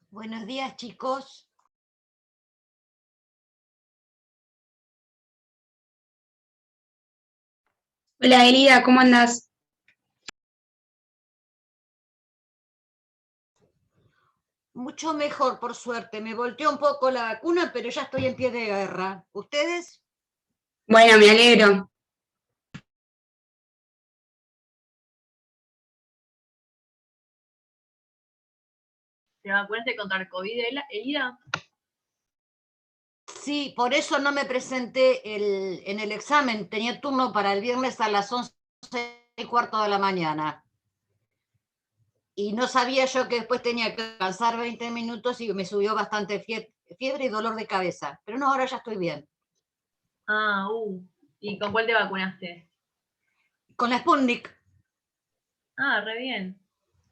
Buenos días, chicos. Hola Elida, ¿cómo andás? Mucho mejor, por suerte. Me volteó un poco la vacuna, pero ya estoy en pie de guerra. ¿Ustedes? Bueno, me alegro. ¿Te vacunaste contra el COVID, Elida? Sí, por eso no me presenté en el examen. Tenía turno para el viernes a las 11:15 de la mañana. Y no sabía yo que después tenía que descansar 20 minutos y me subió bastante fiebre y dolor de cabeza. Pero no, ahora ya estoy bien. Ah, ¿y con cuál te vacunaste? Con la Sputnik. Ah, re bien.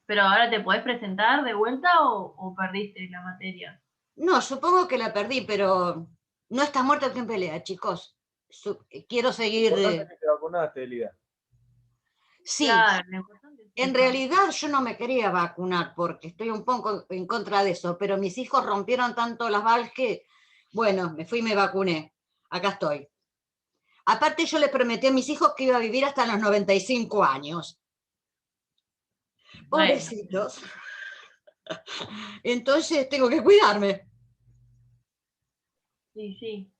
¿Pero ahora te podés presentar de vuelta o perdiste la materia? No, supongo que la perdí, pero no está muerto quien pelea, chicos. Quiero seguir. Lo importante es que te vacunaste, Elida. Sí, Claro, lo importante es en eso. realidad yo no me quería vacunar porque estoy un poco en contra de eso, pero mis hijos rompieron tanto las balas que, bueno, me fui y me vacuné. Acá estoy. Aparte yo les prometí a mis hijos que iba a vivir hasta los 95 años. Bueno, Pobrecitos. Entonces tengo que cuidarme. sí, sí.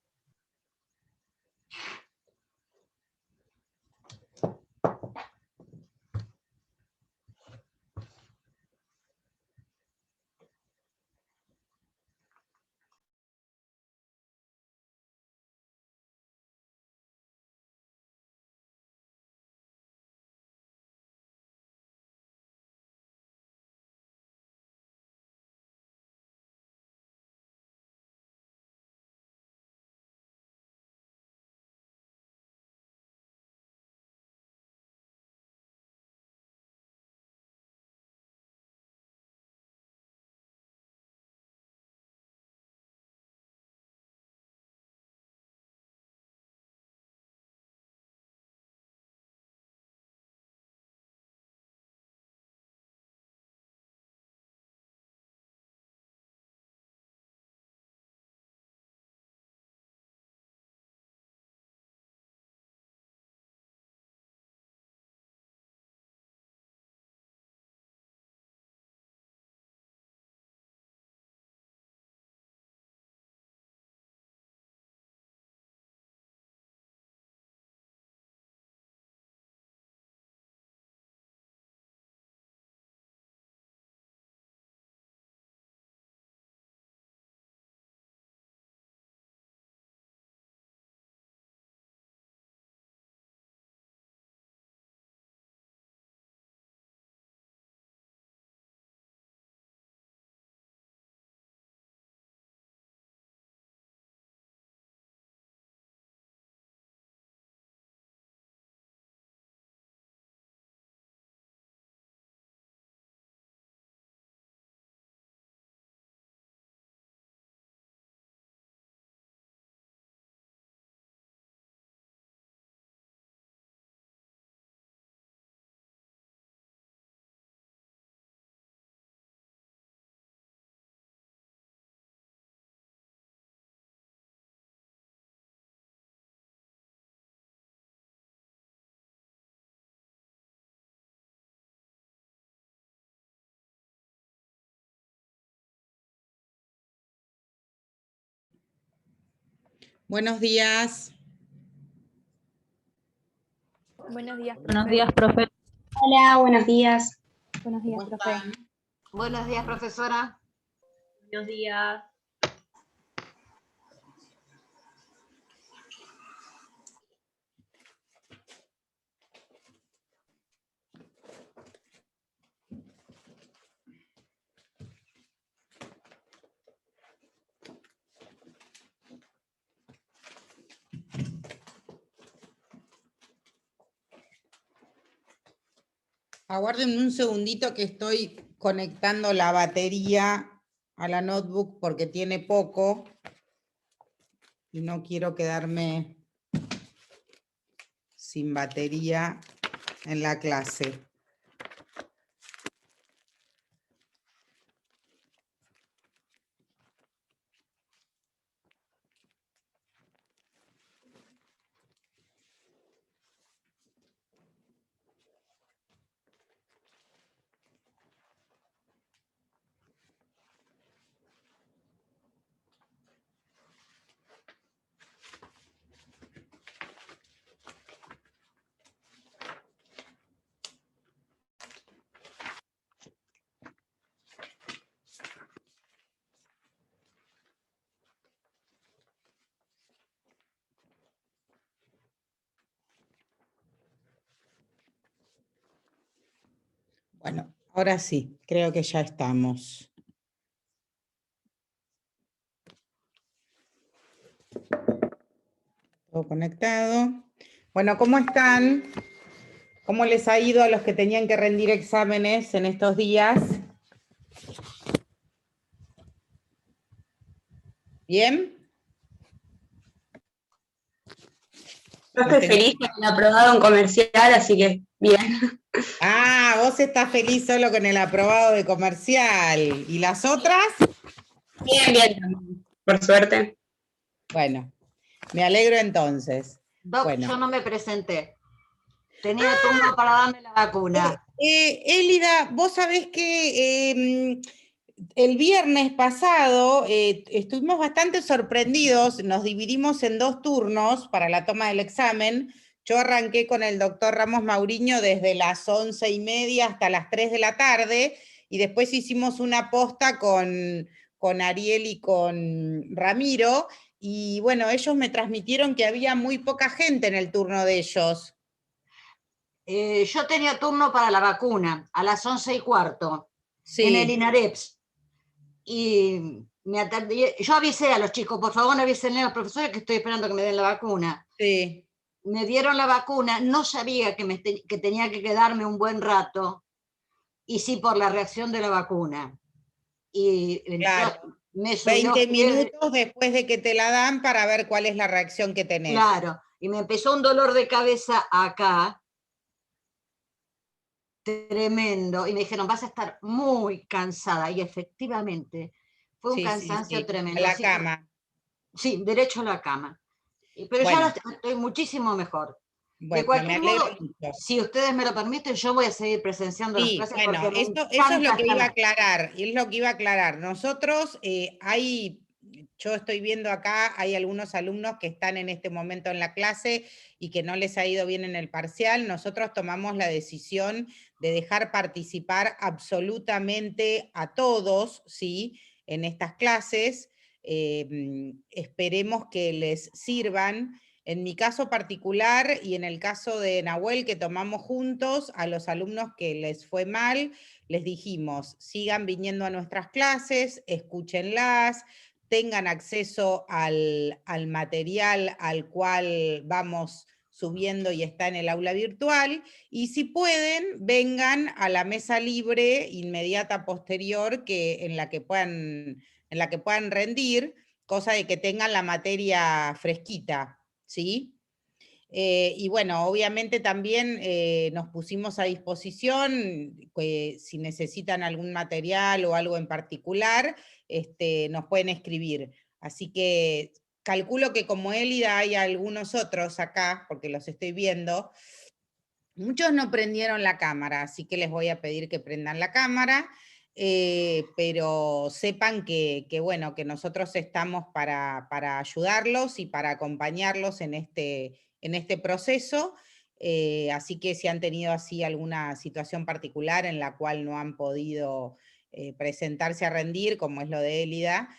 Buenos días. Buenos días, profe. Buenos días, profe. Hola, buenos días. Buenos días, ¿Cómo profe. están? Buenos días, profesora. Buenos días. Aguárdenme un segundito que estoy conectando la batería a la notebook porque tiene poco y no quiero quedarme sin batería en la clase. Bueno, ahora sí, creo que ya estamos. Todo conectado. Bueno, ¿cómo están? ¿Cómo les ha ido a los que tenían que rendir exámenes en estos días? ¿Bien? Yo estoy feliz con el aprobado en comercial, así que bien. Ah, vos estás feliz solo con el aprobado de comercial. ¿Y las otras? Bien, bien también, por suerte. Bueno, me alegro entonces. Doc, Bueno. yo no me presenté. Tenía turno para darme la vacuna. Elida, vos sabés que el viernes pasado estuvimos bastante sorprendidos, nos dividimos en 2 turnos para la toma del examen. Yo arranqué con el doctor Ramos Mauriño desde las 11:30 hasta las 3 de la tarde, y después hicimos una posta con Ariel y con Ramiro, y bueno, ellos me transmitieron que había muy poca gente en el turno de ellos. Yo tenía turno para la vacuna a las 11:15 en el Sí, INAREPS. Y yo avisé a los chicos, por favor, no avisen a los profesores que estoy esperando que me den la vacuna. sí. Me dieron la vacuna, no sabía que tenía que quedarme un buen rato, y sí por la reacción de la vacuna. Y Claro. me subió 20 fiebre, minutos después de que te la dan para ver cuál es la reacción que tenés. claro, y me empezó un dolor de cabeza acá, tremendo, y me dijeron, vas a estar muy cansada, y efectivamente fue un Sí, sí, cansancio sí. A tremendo. la Así que, cama. sí, derecho a la cama. Pero ya Bueno, estoy muchísimo mejor. De bueno, me cualquier alegro modo, mucho. si ustedes me lo permiten, yo voy a seguir presenciando las Sí, clases bueno, porque me eso es encanta lo que iba a estar. aclarar, y es lo que iba a aclarar. Nosotros, yo estoy viendo acá, hay algunos alumnos que están en este momento en la clase y que no les ha ido bien en el parcial. Nosotros tomamos la decisión de dejar participar absolutamente a todos, ¿sí?, en estas clases. Esperemos que les sirvan. En mi caso particular y en el caso de Nahuel, que tomamos juntos, a los alumnos que les fue mal, les dijimos, sigan viniendo a nuestras clases, escúchenlas, tengan acceso al material al cual vamos subiendo y está en el aula virtual, y si pueden, vengan a la mesa libre inmediata posterior en la que puedan rendir, cosa de que tengan la materia fresquita. ¿Sí? Y bueno, obviamente también nos pusimos a disposición, si necesitan algún material o algo en particular, nos pueden escribir. Así que calculo que como Élida hay algunos otros acá, porque los estoy viendo, muchos no prendieron la cámara, así que les voy a pedir que prendan la cámara. Pero sepan que, bueno, que nosotros estamos para ayudarlos y para acompañarlos en este proceso. Así que si han tenido así alguna situación particular en la cual no han podido presentarse a rendir, como es lo de Élida,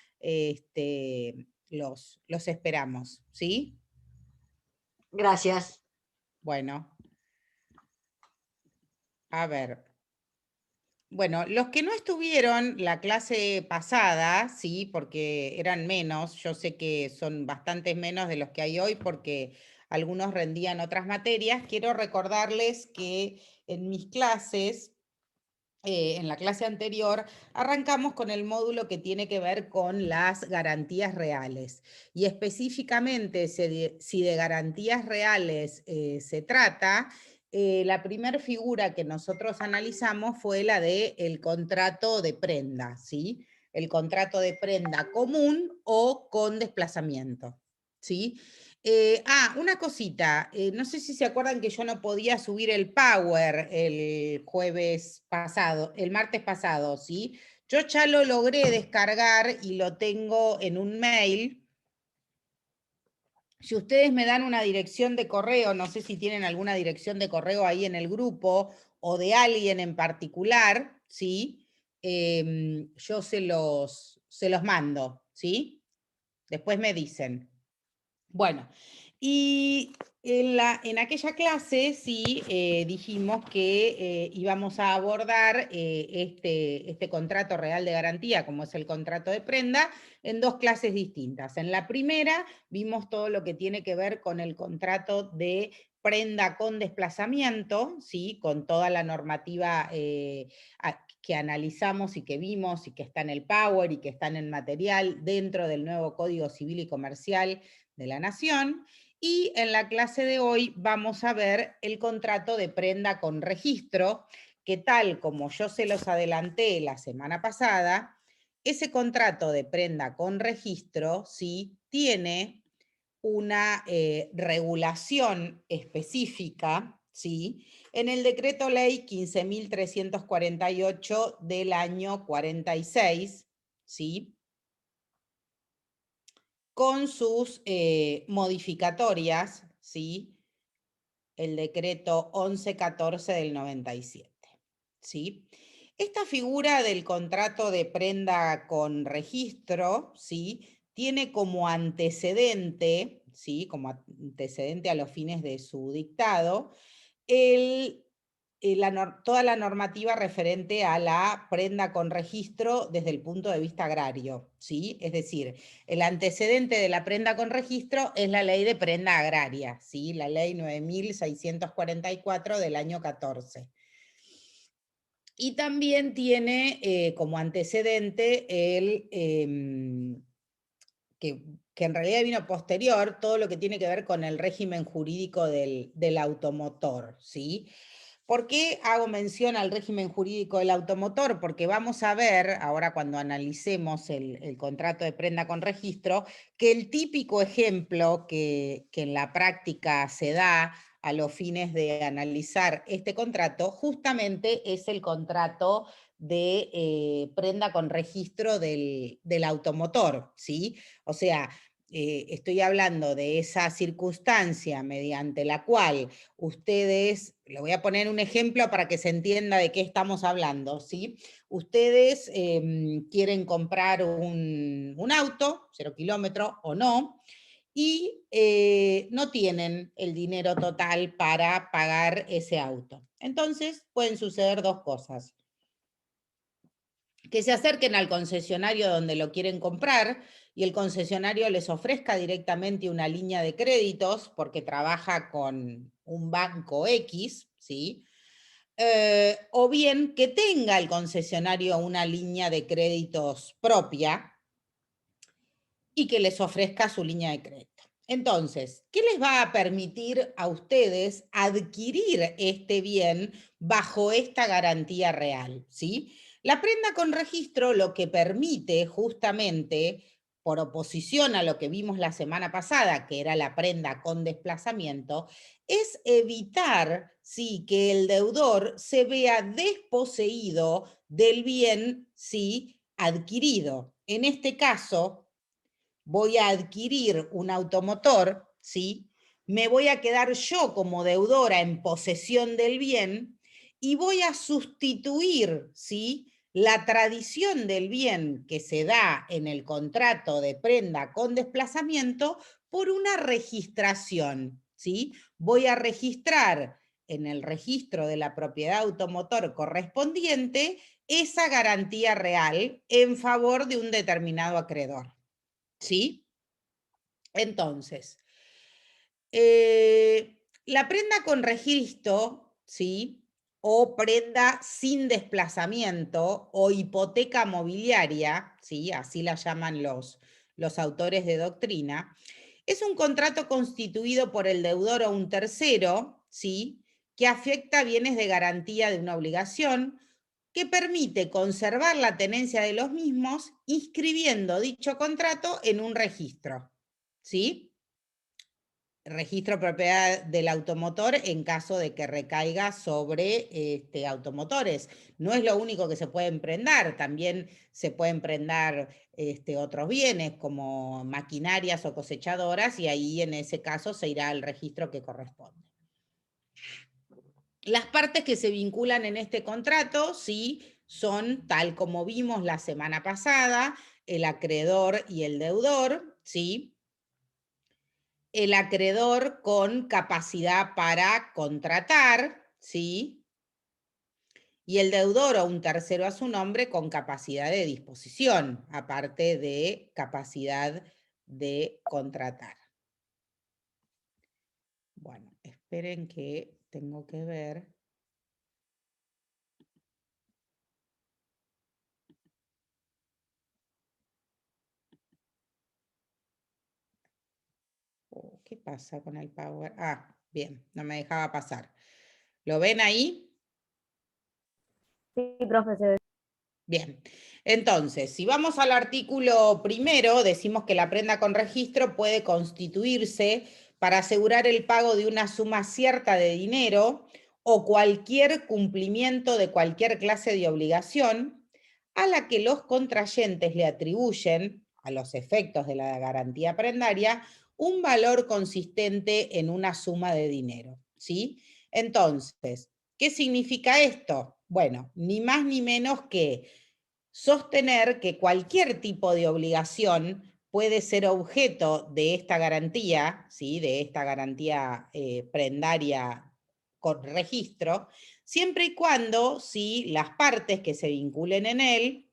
los esperamos, ¿sí? Gracias. Bueno, a ver. Bueno, los que no estuvieron la clase pasada, sí, porque eran menos, yo sé que son bastantes menos de los que hay hoy porque algunos rendían otras materias, quiero recordarles que en mis clases, en la clase anterior, arrancamos con el módulo que tiene que ver con las garantías reales. Y específicamente, si de garantías reales se trata, la primera figura que nosotros analizamos fue la del contrato de prenda, ¿sí? El contrato de prenda común o con desplazamiento, ¿sí? Una cosita, no sé si se acuerdan que yo no podía subir el Power el martes pasado, ¿sí? Yo ya lo logré descargar y lo tengo en un mail. Si ustedes me dan una dirección de correo, no sé si tienen alguna dirección de correo ahí en el grupo o de alguien en particular, ¿sí? Yo se los mando, ¿sí? Después me dicen. Bueno, Y en aquella clase sí dijimos que íbamos a abordar este contrato real de garantía, como es el contrato de prenda, en dos clases distintas. En la primera vimos todo lo que tiene que ver con el contrato de prenda con desplazamiento, ¿sí? Con toda la normativa que analizamos y que vimos y que está en el Power y que está en el material dentro del nuevo Código Civil y Comercial de la Nación. Y en la clase de hoy vamos a ver el contrato de prenda con registro, que tal como yo se los adelanté la semana pasada, ese contrato de prenda con registro, ¿sí? Tiene una regulación específica, ¿sí? En el decreto ley 15.348 del año 46, ¿sí? Con sus modificatorias, ¿sí? El decreto 1114 del 97, ¿sí? Esta figura del contrato de prenda con registro, ¿sí? Tiene como antecedente, ¿sí? Como antecedente a los fines de su dictado, toda la normativa referente a la prenda con registro desde el punto de vista agrario, ¿sí? Es decir, el antecedente de la prenda con registro es la ley de prenda agraria, ¿sí? La ley 9.644 del año 14. Y también tiene como antecedente que en realidad vino posterior, todo lo que tiene que ver con el régimen jurídico del automotor, ¿sí? ¿Por qué hago mención al régimen jurídico del automotor? Porque vamos a ver, ahora cuando analicemos el contrato de prenda con registro, que el típico ejemplo que en la práctica se da a los fines de analizar este contrato, justamente es el contrato de prenda con registro del automotor, ¿sí? O sea, estoy hablando de esa circunstancia mediante la cual ustedes, le voy a poner un ejemplo para que se entienda de qué estamos hablando, ¿sí? Ustedes quieren comprar un auto, 0 kilómetros o no, y no tienen el dinero total para pagar ese auto. Entonces pueden suceder dos cosas. Que se acerquen al concesionario donde lo quieren comprar y el concesionario les ofrezca directamente una línea de créditos porque trabaja con un banco X, ¿sí? O bien que tenga el concesionario una línea de créditos propia y que les ofrezca su línea de crédito. Entonces, ¿qué les va a permitir a ustedes adquirir este bien bajo esta garantía real? ¿Sí? La prenda con registro lo que permite justamente, por oposición a lo que vimos la semana pasada, que era la prenda con desplazamiento, es evitar, sí, que el deudor se vea desposeído del bien, sí, adquirido. En este caso, voy a adquirir un automotor, ¿sí? Me voy a quedar yo como deudora en posesión del bien y voy a sustituir, ¿sí? La tradición del bien que se da en el contrato de prenda con desplazamiento por una registración, ¿sí? Voy a registrar en el registro de la propiedad automotor correspondiente esa garantía real en favor de un determinado acreedor. ¿Sí? Entonces, la prenda con registro, ¿sí? O prenda sin desplazamiento o hipoteca mobiliaria, ¿sí? Así la llaman los autores de doctrina, es un contrato constituido por el deudor o un tercero, ¿sí? Que afecta bienes de garantía de una obligación, que permite conservar la tenencia de los mismos inscribiendo dicho contrato en un registro, ¿sí? Registro propiedad del automotor en caso de que recaiga sobre automotores. No es lo único que se puede emprender, también se pueden emprender otros bienes como maquinarias o cosechadoras y ahí en ese caso se irá al registro que corresponde. Las partes que se vinculan en este contrato, sí, son, tal como vimos la semana pasada, el acreedor y el deudor, ¿sí? el acreedor con capacidad para contratar, ¿sí? Y el deudor o un tercero a su nombre con capacidad de disposición, aparte de capacidad de contratar. Bueno, esperen que tengo que ver. Oh, ¿qué pasa con el Power? Ah, bien, no me dejaba pasar. ¿Lo ven ahí? Sí, profe, se ve. Bien, entonces, si vamos al artículo primero, decimos que la prenda con registro puede constituirse para asegurar el pago de una suma cierta de dinero o cualquier cumplimiento de cualquier clase de obligación a la que los contrayentes le atribuyen, a los efectos de la garantía prendaria, un valor consistente en una suma de dinero, ¿sí? Entonces, ¿qué significa esto? Bueno, ni más ni menos que sostener que cualquier tipo de obligación puede ser objeto de esta garantía, ¿sí? De esta garantía prendaria con registro, siempre y cuando ¿sí? Las partes que se vinculen en él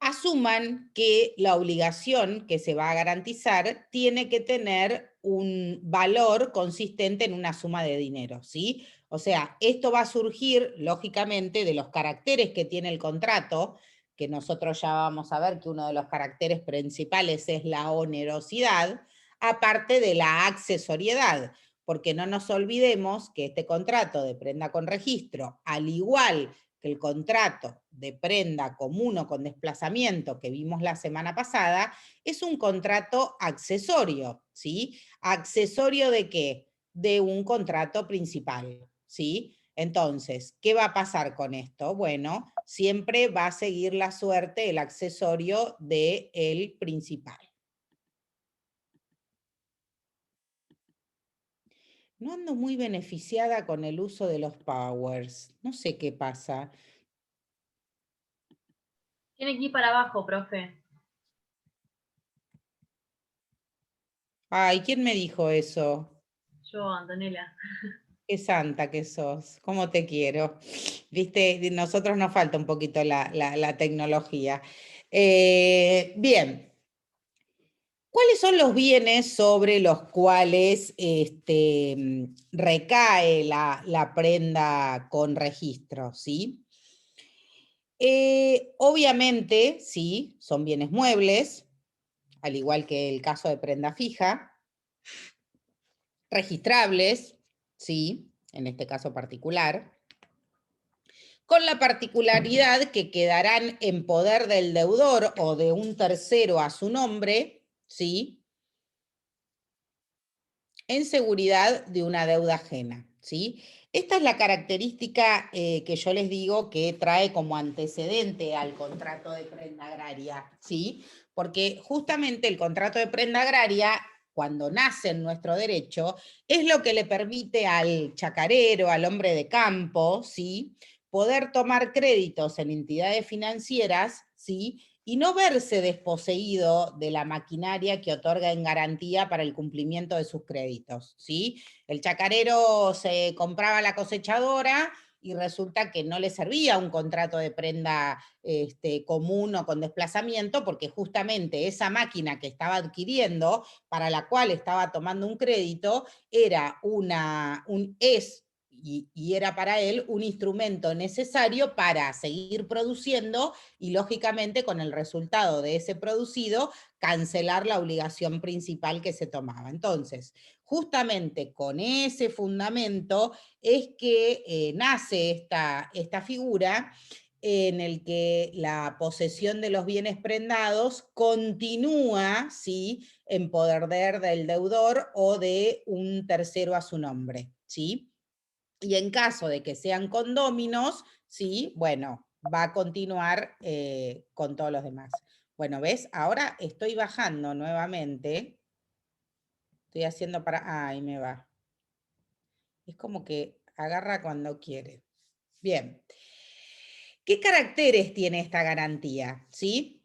asuman que la obligación que se va a garantizar tiene que tener un valor consistente en una suma de dinero, ¿sí? O sea, esto va a surgir, lógicamente, de los caracteres que tiene el contrato, que nosotros ya vamos a ver que uno de los caracteres principales es la onerosidad, aparte de la accesoriedad, porque no nos olvidemos que este contrato de prenda con registro, al igual que el contrato de prenda común o con desplazamiento que vimos la semana pasada, es un contrato accesorio, ¿sí? ¿Accesorio de qué? De un contrato principal, ¿sí? Entonces, ¿qué va a pasar con esto? Bueno, siempre va a seguir la suerte el accesorio del principal. No ando muy beneficiada con el uso de los powers. No sé qué pasa. Tiene que ir para abajo, profe. Ay, ¿quién me dijo eso? Yo, Antonella. Qué santa que sos, cómo te quiero. Viste, nosotros nos falta un poquito la tecnología. Bien, ¿cuáles son los bienes sobre los cuales recae la prenda con registro? ¿Sí? Obviamente, sí, son bienes muebles, al igual que el caso de prenda fija, registrables, sí, en este caso particular, con la particularidad que quedarán en poder del deudor o de un tercero a su nombre, ¿sí? En seguridad de una deuda ajena, ¿sí? Esta es la característica que yo les digo que trae como antecedente al contrato de prenda agraria, ¿sí? Porque justamente el contrato de prenda agraria, cuando nace en nuestro derecho, es lo que le permite al chacarero, al hombre de campo, ¿sí? Poder tomar créditos en entidades financieras, ¿sí? Y no verse desposeído de la maquinaria que otorga en garantía para el cumplimiento de sus créditos, ¿sí? El chacarero se compraba la cosechadora y resulta que no le servía un contrato de prenda común o con desplazamiento, porque justamente esa máquina que estaba adquiriendo, para la cual estaba tomando un crédito, era y era para él un instrumento necesario para seguir produciendo y lógicamente con el resultado de ese producido cancelar la obligación principal que se tomaba. Entonces, justamente con ese fundamento es que nace esta figura en el que la posesión de los bienes prendados continúa, ¿sí?, en poder del deudor o de un tercero a su nombre, ¿sí? Y en caso de que sean condóminos, sí, bueno, va a continuar con todos los demás. Bueno, ¿ves? Ahora estoy bajando nuevamente. Estoy haciendo para... Ahí me va. Es como que agarra cuando quiere. Bien. ¿Qué caracteres tiene esta garantía? ¿Sí?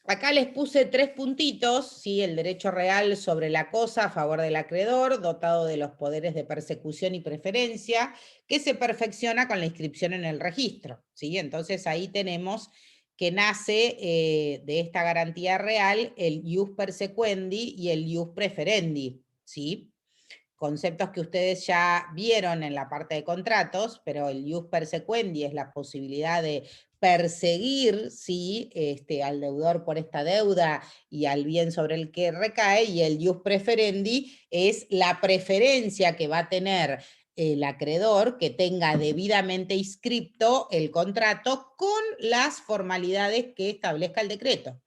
Acá les puse 3 puntitos, ¿sí? El derecho real sobre la cosa a favor del acreedor, dotado de los poderes de persecución y preferencia, que se perfecciona con la inscripción en el registro, ¿sí? Entonces ahí tenemos que nace de esta garantía real el ius persequendi y el ius preferendi, ¿sí? Conceptos que ustedes ya vieron en la parte de contratos, pero el ius persequendi es la posibilidad de perseguir, ¿sí? Al deudor por esta deuda y al bien sobre el que recae, y el ius preferendi es la preferencia que va a tener el acreedor que tenga debidamente inscripto el contrato con las formalidades que establezca el decreto.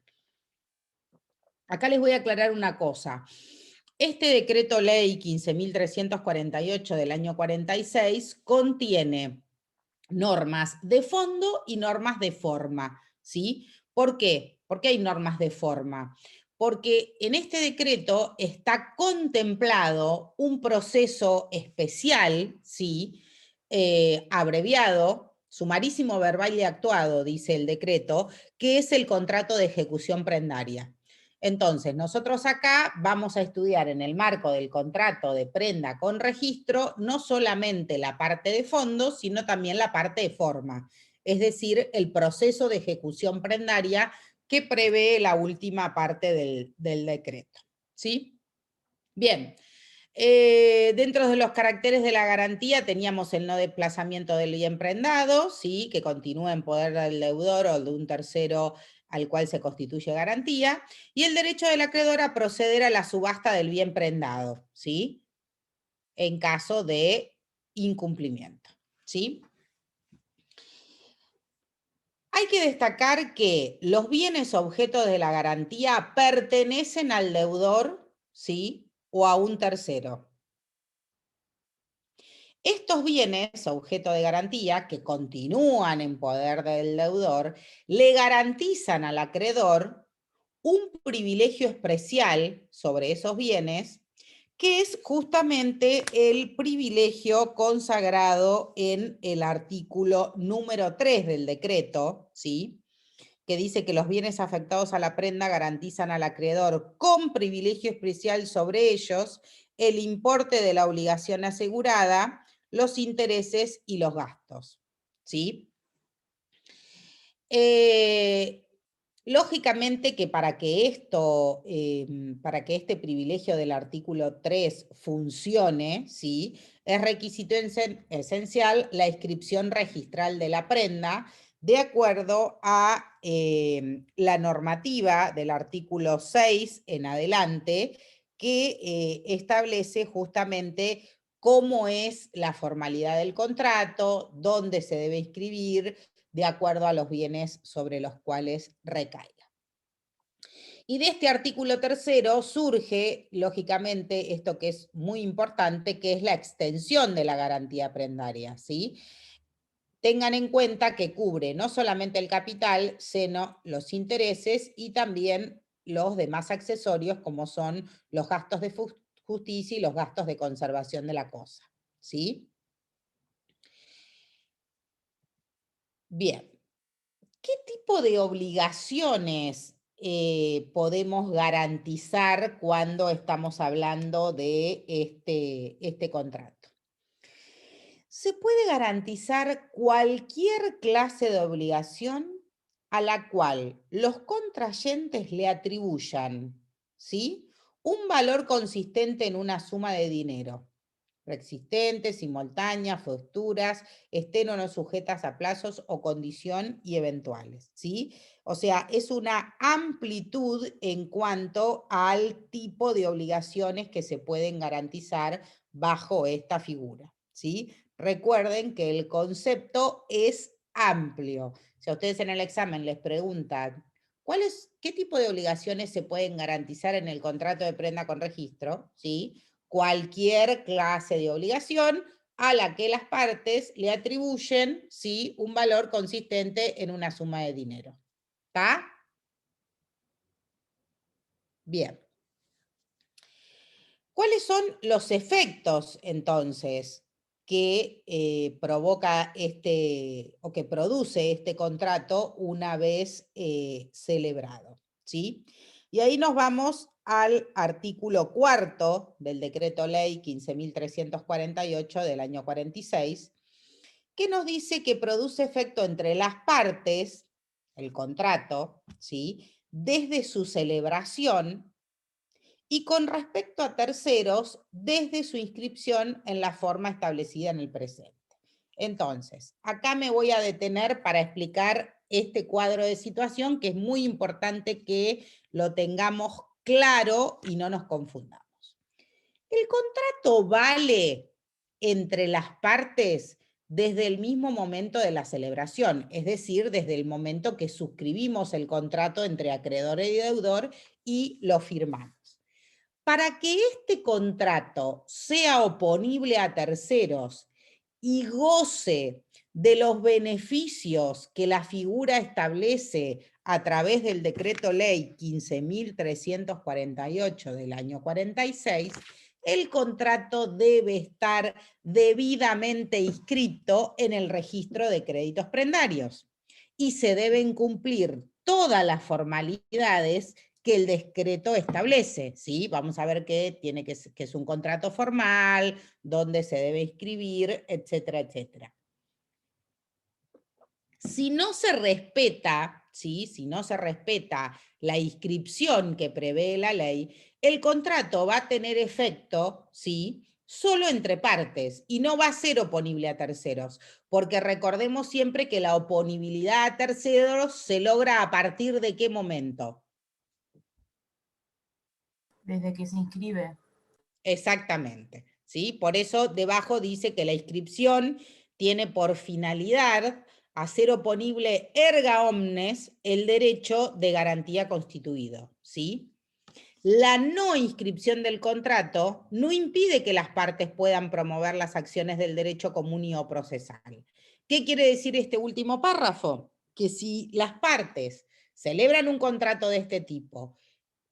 Acá les voy a aclarar una cosa. Este decreto ley 15.348 del año 46 contiene normas de fondo y normas de forma, ¿sí? ¿Por qué? ¿Por qué hay normas de forma? Porque en este decreto está contemplado un proceso especial, ¿sí? Abreviado, sumarísimo, verbal y actuado, dice el decreto, que es el contrato de ejecución prendaria. Entonces, nosotros acá vamos a estudiar en el marco del contrato de prenda con registro no solamente la parte de fondo, sino también la parte de forma, es decir, el proceso de ejecución prendaria que prevé la última parte del decreto, ¿sí? Bien, dentro de los caracteres de la garantía teníamos el no desplazamiento del bien prendado, ¿sí? Que continúa en poder del deudor o de un tercero al cual se constituye garantía, y el derecho del acreedor a proceder a la subasta del bien prendado, ¿sí? En caso de incumplimiento, ¿sí? Hay que destacar que los bienes objeto de la garantía pertenecen al deudor, ¿sí? O a un tercero. Estos bienes, objeto de garantía, que continúan en poder del deudor, le garantizan al acreedor un privilegio especial sobre esos bienes, que es justamente el privilegio consagrado en el artículo número 3 del decreto, ¿sí? Que dice que los bienes afectados a la prenda garantizan al acreedor con privilegio especial sobre ellos el importe de la obligación asegurada, los intereses y los gastos, ¿sí? Lógicamente que para que este privilegio del artículo 3 funcione, ¿sí? Es requisito esencial la inscripción registral de la prenda de acuerdo a la normativa del artículo 6 en adelante, que establece justamente cómo es la formalidad del contrato, dónde se debe inscribir, de acuerdo a los bienes sobre los cuales recaiga. Y de este artículo 3 surge, lógicamente, esto que es muy importante, que es la extensión de la garantía prendaria, ¿sí? Tengan en cuenta que cubre no solamente el capital, sino los intereses y también los demás accesorios, como son los gastos de justicia y los gastos de conservación de la cosa, ¿sí? Bien. ¿Qué tipo de obligaciones podemos garantizar cuando estamos hablando de este contrato? Se puede garantizar cualquier clase de obligación a la cual los contrayentes le atribuyan, ¿sí? Un valor consistente en una suma de dinero, preexistentes, simultáneas, futuras, estén o no sujetas a plazos o condición y eventuales, ¿sí? O sea, es una amplitud en cuanto al tipo de obligaciones que se pueden garantizar bajo esta figura, ¿sí? Recuerden que el concepto es amplio. Si a ustedes en el examen les preguntan, ¿qué tipo de obligaciones se pueden garantizar en el contrato de prenda con registro? ¿Sí? Cualquier clase de obligación a la que las partes le atribuyen, ¿sí? Un valor consistente en una suma de dinero. ¿Está? Bien. ¿Cuáles son los efectos, entonces, que provoca o que produce este contrato una vez celebrado? ¿sí? Y ahí nos vamos al artículo 4 del Decreto Ley 15.348 del año 46, que nos dice que produce efecto entre las partes, el contrato, ¿sí?, desde su celebración, y con respecto a terceros, desde su inscripción en la forma establecida en el presente. Entonces, acá me voy a detener para explicar este cuadro de situación, que es muy importante que lo tengamos claro y no nos confundamos. El contrato vale entre las partes desde el mismo momento de la celebración, es decir, desde el momento que suscribimos el contrato entre acreedor y deudor y lo firmamos. Para que este contrato sea oponible a terceros y goce de los beneficios que la figura establece a través del Decreto Ley 15.348 del año 46, el contrato debe estar debidamente inscrito en el registro de créditos prendarios y se deben cumplir todas las formalidades que el decreto establece, ¿sí? Vamos a ver que es un contrato formal, dónde se debe inscribir, etcétera, etcétera. Si no se respeta, ¿sí?, si no se respeta la inscripción que prevé la ley, el contrato va a tener efecto, ¿sí?, solo entre partes y no va a ser oponible a terceros, porque recordemos siempre que la oponibilidad a terceros se logra a partir de ¿qué momento? Desde que se inscribe. Exactamente, ¿sí? Por eso debajo dice que la inscripción tiene por finalidad hacer oponible erga omnes el derecho de garantía constituido, ¿sí? La no inscripción del contrato no impide que las partes puedan promover las acciones del derecho común y o procesal. ¿Qué quiere decir este último párrafo? Que si las partes celebran un contrato de este tipo,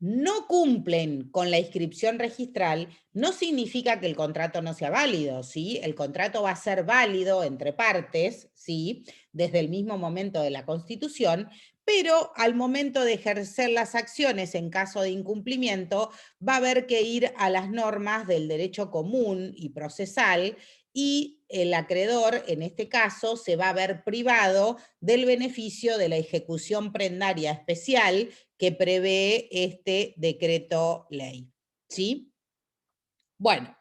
no cumplen con la inscripción registral, no significa que el contrato no sea válido, ¿sí? El contrato va a ser válido entre partes, ¿sí?, desde el mismo momento de la constitución, pero al momento de ejercer las acciones en caso de incumplimiento, va a haber que ir a las normas del derecho común y procesal, y el acreedor, en este caso, se va a ver privado del beneficio de la ejecución prendaria especial que prevé este decreto ley, ¿sí? Bueno,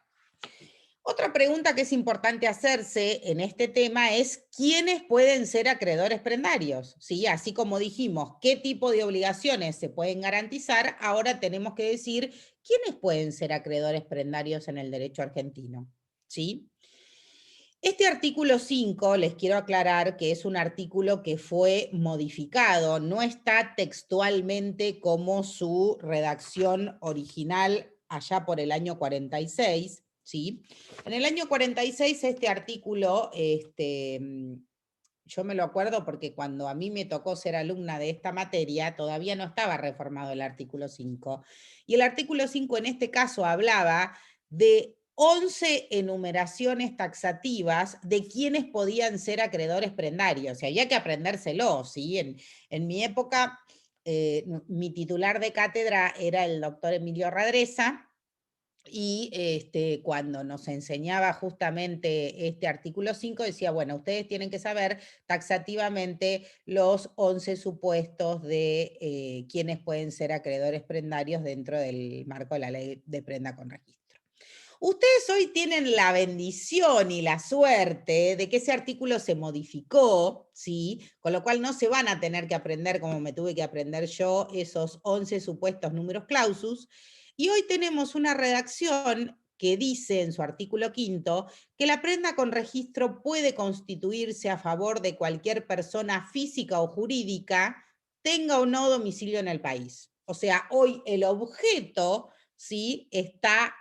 otra pregunta que es importante hacerse en este tema es ¿quiénes pueden ser acreedores prendarios? ¿Sí? Así como dijimos, ¿qué tipo de obligaciones se pueden garantizar? Ahora tenemos que decir ¿quiénes pueden ser acreedores prendarios en el derecho argentino? ¿Sí? Este artículo 5, les quiero aclarar que es un artículo que fue modificado, no está textualmente como su redacción original allá por el año 46, ¿sí? En el año 46 este artículo, yo me lo acuerdo porque cuando a mí me tocó ser alumna de esta materia, todavía no estaba reformado el artículo 5. Y el artículo 5 en este caso hablaba de 11 enumeraciones taxativas de quienes podían ser acreedores prendarios. Y había que aprendérselo, ¿sí? En mi época, mi titular de cátedra era el doctor Emilio Radreza, y cuando nos enseñaba justamente este artículo 5, decía, bueno, ustedes tienen que saber taxativamente los 11 supuestos de quienes pueden ser acreedores prendarios dentro del marco de la ley de prenda con registro. Ustedes hoy tienen la bendición y la suerte de que ese artículo se modificó, ¿sí? Con lo cual no se van a tener que aprender, como me tuve que aprender yo, esos 11 supuestos números clausus. Y hoy tenemos una redacción que dice en su artículo 5 que la prenda con registro puede constituirse a favor de cualquier persona física o jurídica, tenga o no domicilio en el país. O sea, hoy el objeto, ¿sí?, está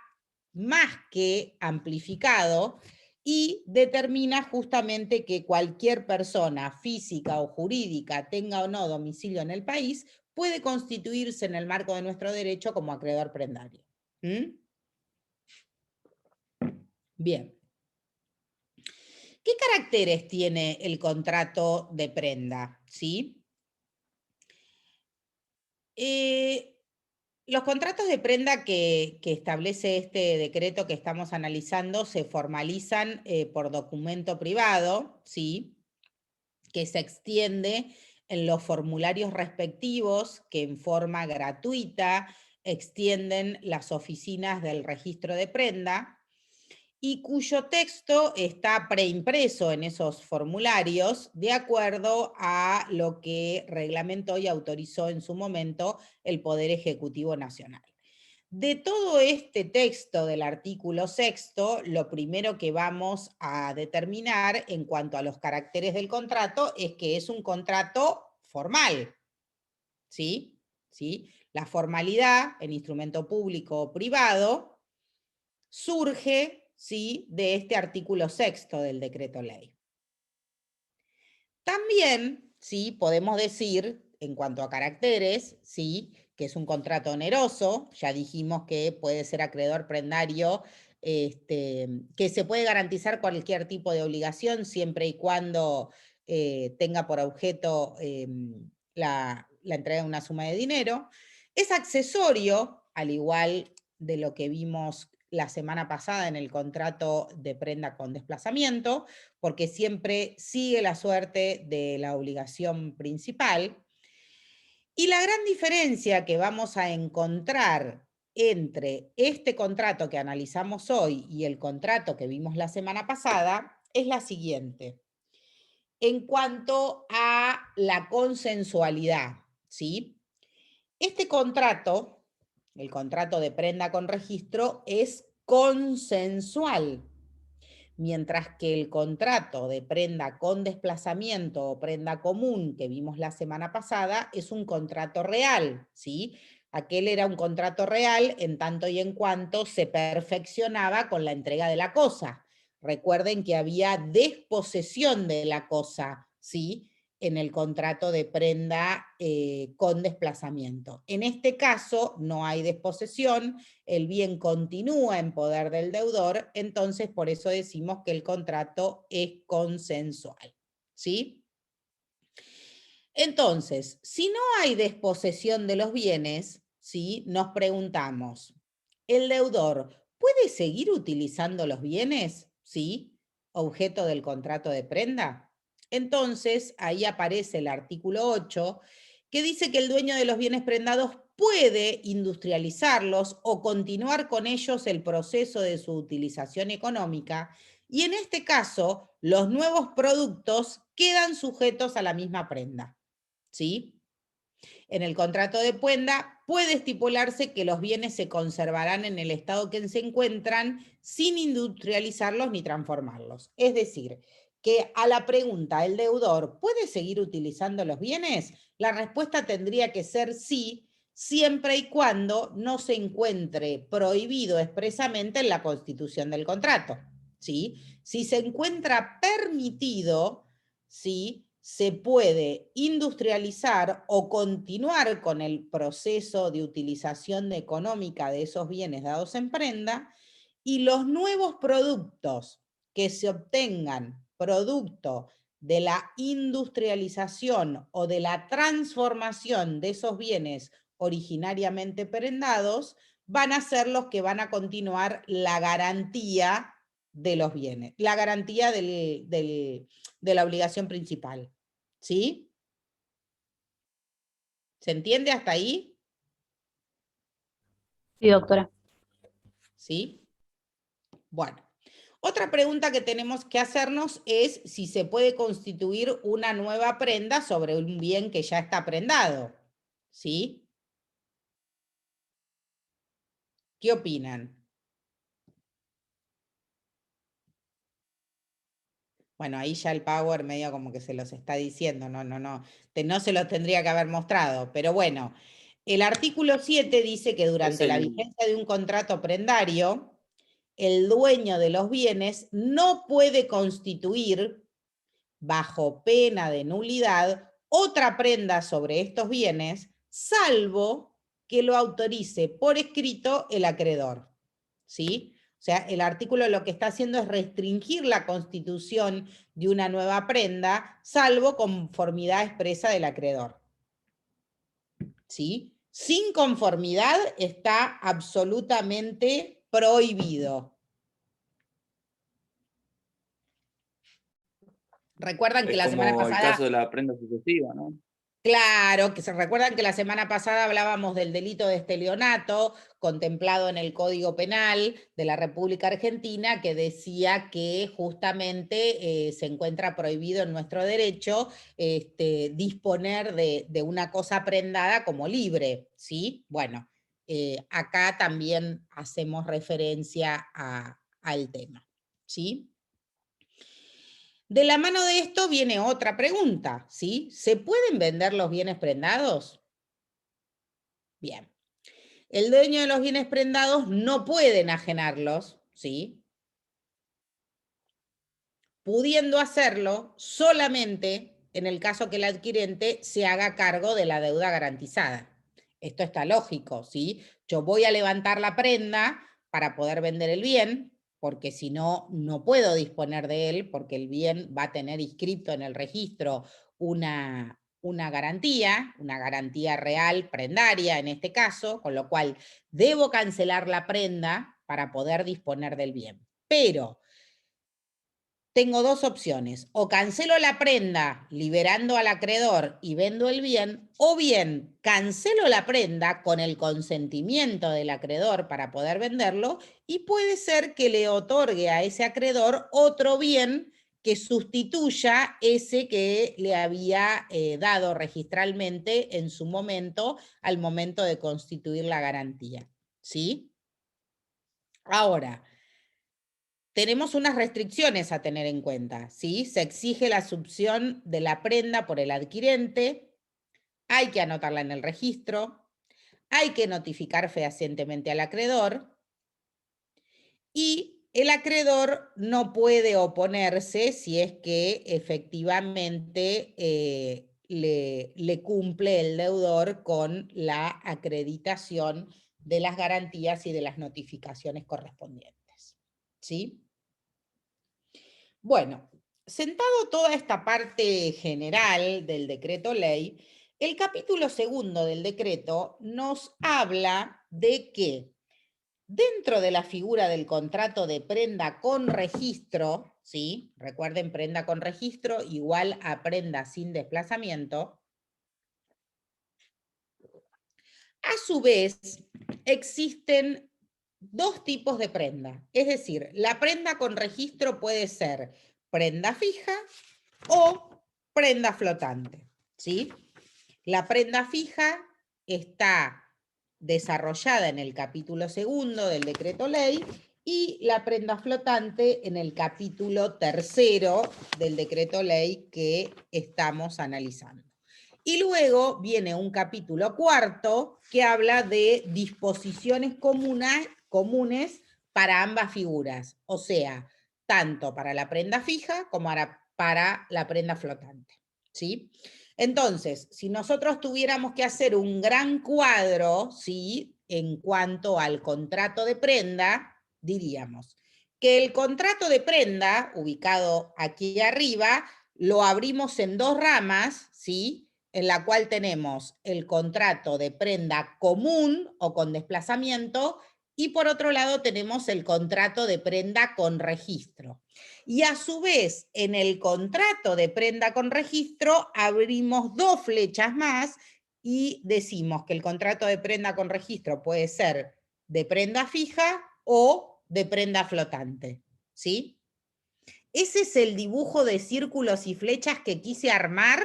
más que amplificado y determina justamente que cualquier persona física o jurídica, tenga o no domicilio en el país, puede constituirse en el marco de nuestro derecho como acreedor prendario. ¿Mm? Bien. ¿Qué caracteres tiene el contrato de prenda? ¿Sí? Los contratos de prenda que establece este decreto que estamos analizando se formalizan por documento privado, ¿sí? Que se extiende en los formularios respectivos que en forma gratuita extienden las oficinas del registro de prenda y cuyo texto está preimpreso en esos formularios de acuerdo a lo que reglamentó y autorizó en su momento el Poder Ejecutivo Nacional. De todo este texto del artículo 6º, lo primero que vamos a determinar en cuanto a los caracteres del contrato es que es un contrato formal, ¿sí? ¿Sí? La formalidad en instrumento público o privado surge, ¿sí?, de este artículo 6º del decreto ley. También, ¿sí?, podemos decir, en cuanto a caracteres, ¿sí?, que es un contrato oneroso, ya dijimos que puede ser acreedor prendario, que se puede garantizar cualquier tipo de obligación siempre y cuando tenga por objeto la entrega de una suma de dinero. Es accesorio, al igual de lo que vimos la semana pasada en el contrato de prenda con desplazamiento, porque siempre sigue la suerte de la obligación principal. Y la gran diferencia que vamos a encontrar entre este contrato que analizamos hoy y el contrato que vimos la semana pasada es la siguiente. En cuanto a la consensualidad, ¿sí? Este contrato, el contrato de prenda con registro, es consensual, mientras que el contrato de prenda con desplazamiento o prenda común que vimos la semana pasada es un contrato real, ¿sí? Aquel era un contrato real en tanto y en cuanto se perfeccionaba con la entrega de la cosa. Recuerden que había desposesión de la cosa, ¿sí?, en el contrato de prenda con desplazamiento. En este caso no hay desposesión, el bien continúa en poder del deudor, entonces por eso decimos que el contrato es consensual, ¿sí? Entonces, si no hay desposesión de los bienes, ¿sí?, nos preguntamos, ¿el deudor puede seguir utilizando los bienes, ¿sí?, objeto del contrato de prenda? Entonces, ahí aparece el artículo 8, que dice que el dueño de los bienes prendados puede industrializarlos o continuar con ellos el proceso de su utilización económica, y en este caso, los nuevos productos quedan sujetos a la misma prenda, ¿sí? En el contrato de prenda puede estipularse que los bienes se conservarán en el estado que se encuentran sin industrializarlos ni transformarlos. Es decir, que a la pregunta, ¿el deudor puede seguir utilizando los bienes? La respuesta tendría que ser sí, siempre y cuando no se encuentre prohibido expresamente en la constitución del contrato, ¿sí? Si se encuentra permitido, ¿sí?, se puede industrializar o continuar con el proceso de utilización económica de esos bienes dados en prenda, y los nuevos productos que se obtengan producto de la industrialización o de la transformación de esos bienes originariamente prendados van a ser los que van a continuar la garantía de los bienes, la garantía de la obligación principal. ¿Sí? ¿Se entiende hasta ahí? Sí, doctora. ¿Sí? Bueno, otra pregunta que tenemos que hacernos es si se puede constituir una nueva prenda sobre un bien que ya está prendado. ¿Sí? ¿Qué opinan? Bueno, ahí ya el Power medio como que se los está diciendo, no se los tendría que haber mostrado, pero bueno, el artículo 7 dice que durante la vigencia de un contrato prendario, el dueño de los bienes no puede constituir, bajo pena de nulidad, otra prenda sobre estos bienes, salvo que lo autorice por escrito el acreedor, ¿sí? O sea, el artículo lo que está haciendo es restringir la constitución de una nueva prenda, salvo conformidad expresa del acreedor, ¿sí? sin conformidad está absolutamente prohibido. Recuerdan que Es la semana como el pasada... caso de la prenda sucesiva, ¿no? Claro, que se recuerdan que la semana pasada hablábamos del delito de estelionato, contemplado en el Código Penal de la República Argentina, que decía que justamente se encuentra prohibido en nuestro derecho disponer de una cosa prendada como libre, ¿sí? Bueno, acá también hacemos referencia al tema, ¿sí? De la mano de esto viene otra pregunta, ¿sí? ¿Se pueden vender los bienes prendados? Bien. El dueño de los bienes prendados no puede enajenarlos, ¿sí? Pudiendo hacerlo solamente en el caso que el adquirente se haga cargo de la deuda garantizada. Esto está lógico, ¿sí? Yo voy a levantar la prenda para poder vender el bien, porque si no, no puedo disponer de él, porque el bien va a tener inscrito en el registro una garantía real, prendaria en este caso, con lo cual debo cancelar la prenda para poder disponer del bien. Pero tengo dos opciones: o cancelo la prenda liberando al acreedor y vendo el bien, o bien cancelo la prenda con el consentimiento del acreedor para poder venderlo, y puede ser que le otorgue a ese acreedor otro bien que sustituya ese que le había dado registralmente en su momento, al momento de constituir la garantía, ¿sí? Ahora, tenemos unas restricciones a tener en cuenta, ¿sí? Se exige la asunción de la prenda por el adquirente, hay que anotarla en el registro, hay que notificar fehacientemente al acreedor, y el acreedor no puede oponerse si es que efectivamente le cumple el deudor con la acreditación de las garantías y de las notificaciones correspondientes, ¿sí? Bueno, sentado toda esta parte general del decreto ley, el capítulo segundo del decreto nos habla de que dentro de la figura del contrato de prenda con registro, ¿sí? Recuerden, prenda con registro igual a prenda sin desplazamiento. A su vez, existen dos tipos de prenda. Es decir, la prenda con registro puede ser prenda fija o prenda flotante, ¿sí? La prenda fija está desarrollada en el capítulo segundo del decreto ley y la prenda flotante en el capítulo tercero del decreto ley que estamos analizando. Y luego viene un capítulo cuarto que habla de disposiciones comunes para ambas figuras, o sea, tanto para la prenda fija como para la prenda flotante, ¿sí? Entonces, si nosotros tuviéramos que hacer un gran cuadro, ¿sí?, en cuanto al contrato de prenda, diríamos que el contrato de prenda, ubicado aquí arriba, lo abrimos en dos ramas, ¿sí?, en la cual tenemos el contrato de prenda común o con desplazamiento, y por otro lado tenemos el contrato de prenda con registro. Y a su vez, en el contrato de prenda con registro abrimos dos flechas más y decimos que el contrato de prenda con registro puede ser de prenda fija o de prenda flotante, ¿sí? Ese es el dibujo de círculos y flechas que quise armar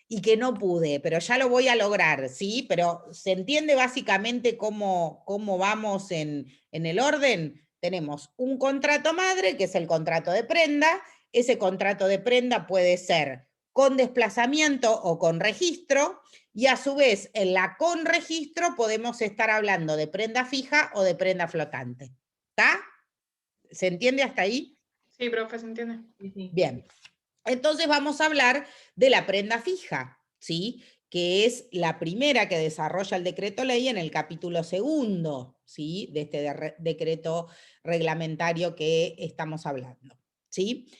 y que no pude, pero ya lo voy a lograr, ¿sí? Pero ¿se entiende básicamente cómo vamos en el orden? Tenemos un contrato madre, que es el contrato de prenda. Ese contrato de prenda puede ser con desplazamiento o con registro, y a su vez en la con registro podemos estar hablando de prenda fija o de prenda flotante. ¿Está? ¿Se entiende hasta ahí? Sí, profe, se entiende. Sí, sí. Bien. Entonces vamos a hablar de la prenda fija, ¿sí?, que es la primera que desarrolla el decreto ley en el capítulo segundo, ¿sí?, de este decreto reglamentario que estamos hablando, ¿sí?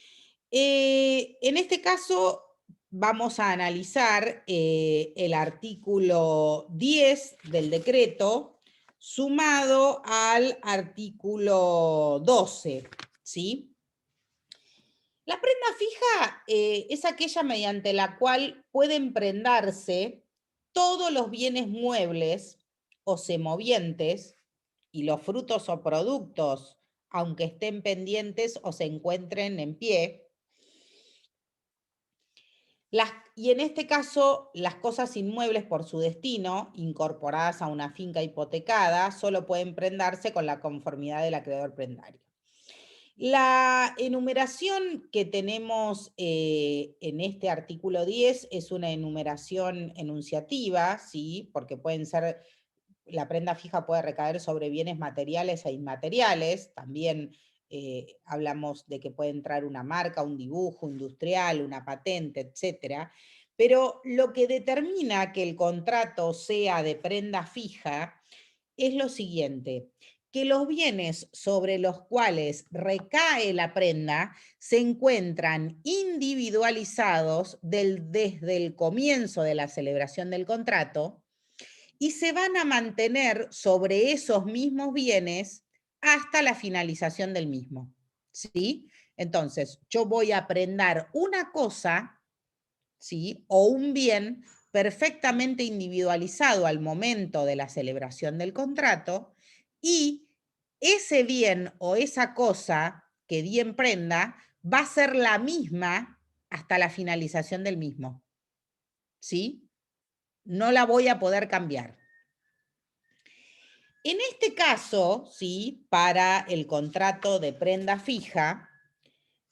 En este caso, vamos a analizar el artículo 10 del decreto sumado al artículo 12, ¿sí? La prenda fija es aquella mediante la cual pueden prendarse todos los bienes muebles o semovientes y los frutos o productos, aunque estén pendientes o se encuentren en pie. Y en este caso, las cosas inmuebles por su destino, incorporadas a una finca hipotecada, solo pueden prendarse con la conformidad del acreedor prendario. La enumeración que tenemos en este artículo 10 es una enumeración enunciativa, ¿sí? Porque pueden ser, la prenda fija puede recaer sobre bienes materiales e inmateriales, también hablamos de que puede entrar una marca, un dibujo industrial, una patente, etc. Pero lo que determina que el contrato sea de prenda fija es lo siguiente: que los bienes sobre los cuales recae la prenda se encuentran individualizados desde el comienzo de la celebración del contrato y se van a mantener sobre esos mismos bienes hasta la finalización del mismo, ¿sí? Entonces, yo voy a prendar una cosa, ¿sí? O un bien perfectamente individualizado al momento de la celebración del contrato, y ese bien o esa cosa que di en prenda va a ser la misma hasta la finalización del mismo, ¿sí? No la voy a poder cambiar. En este caso, ¿sí? Para el contrato de prenda fija,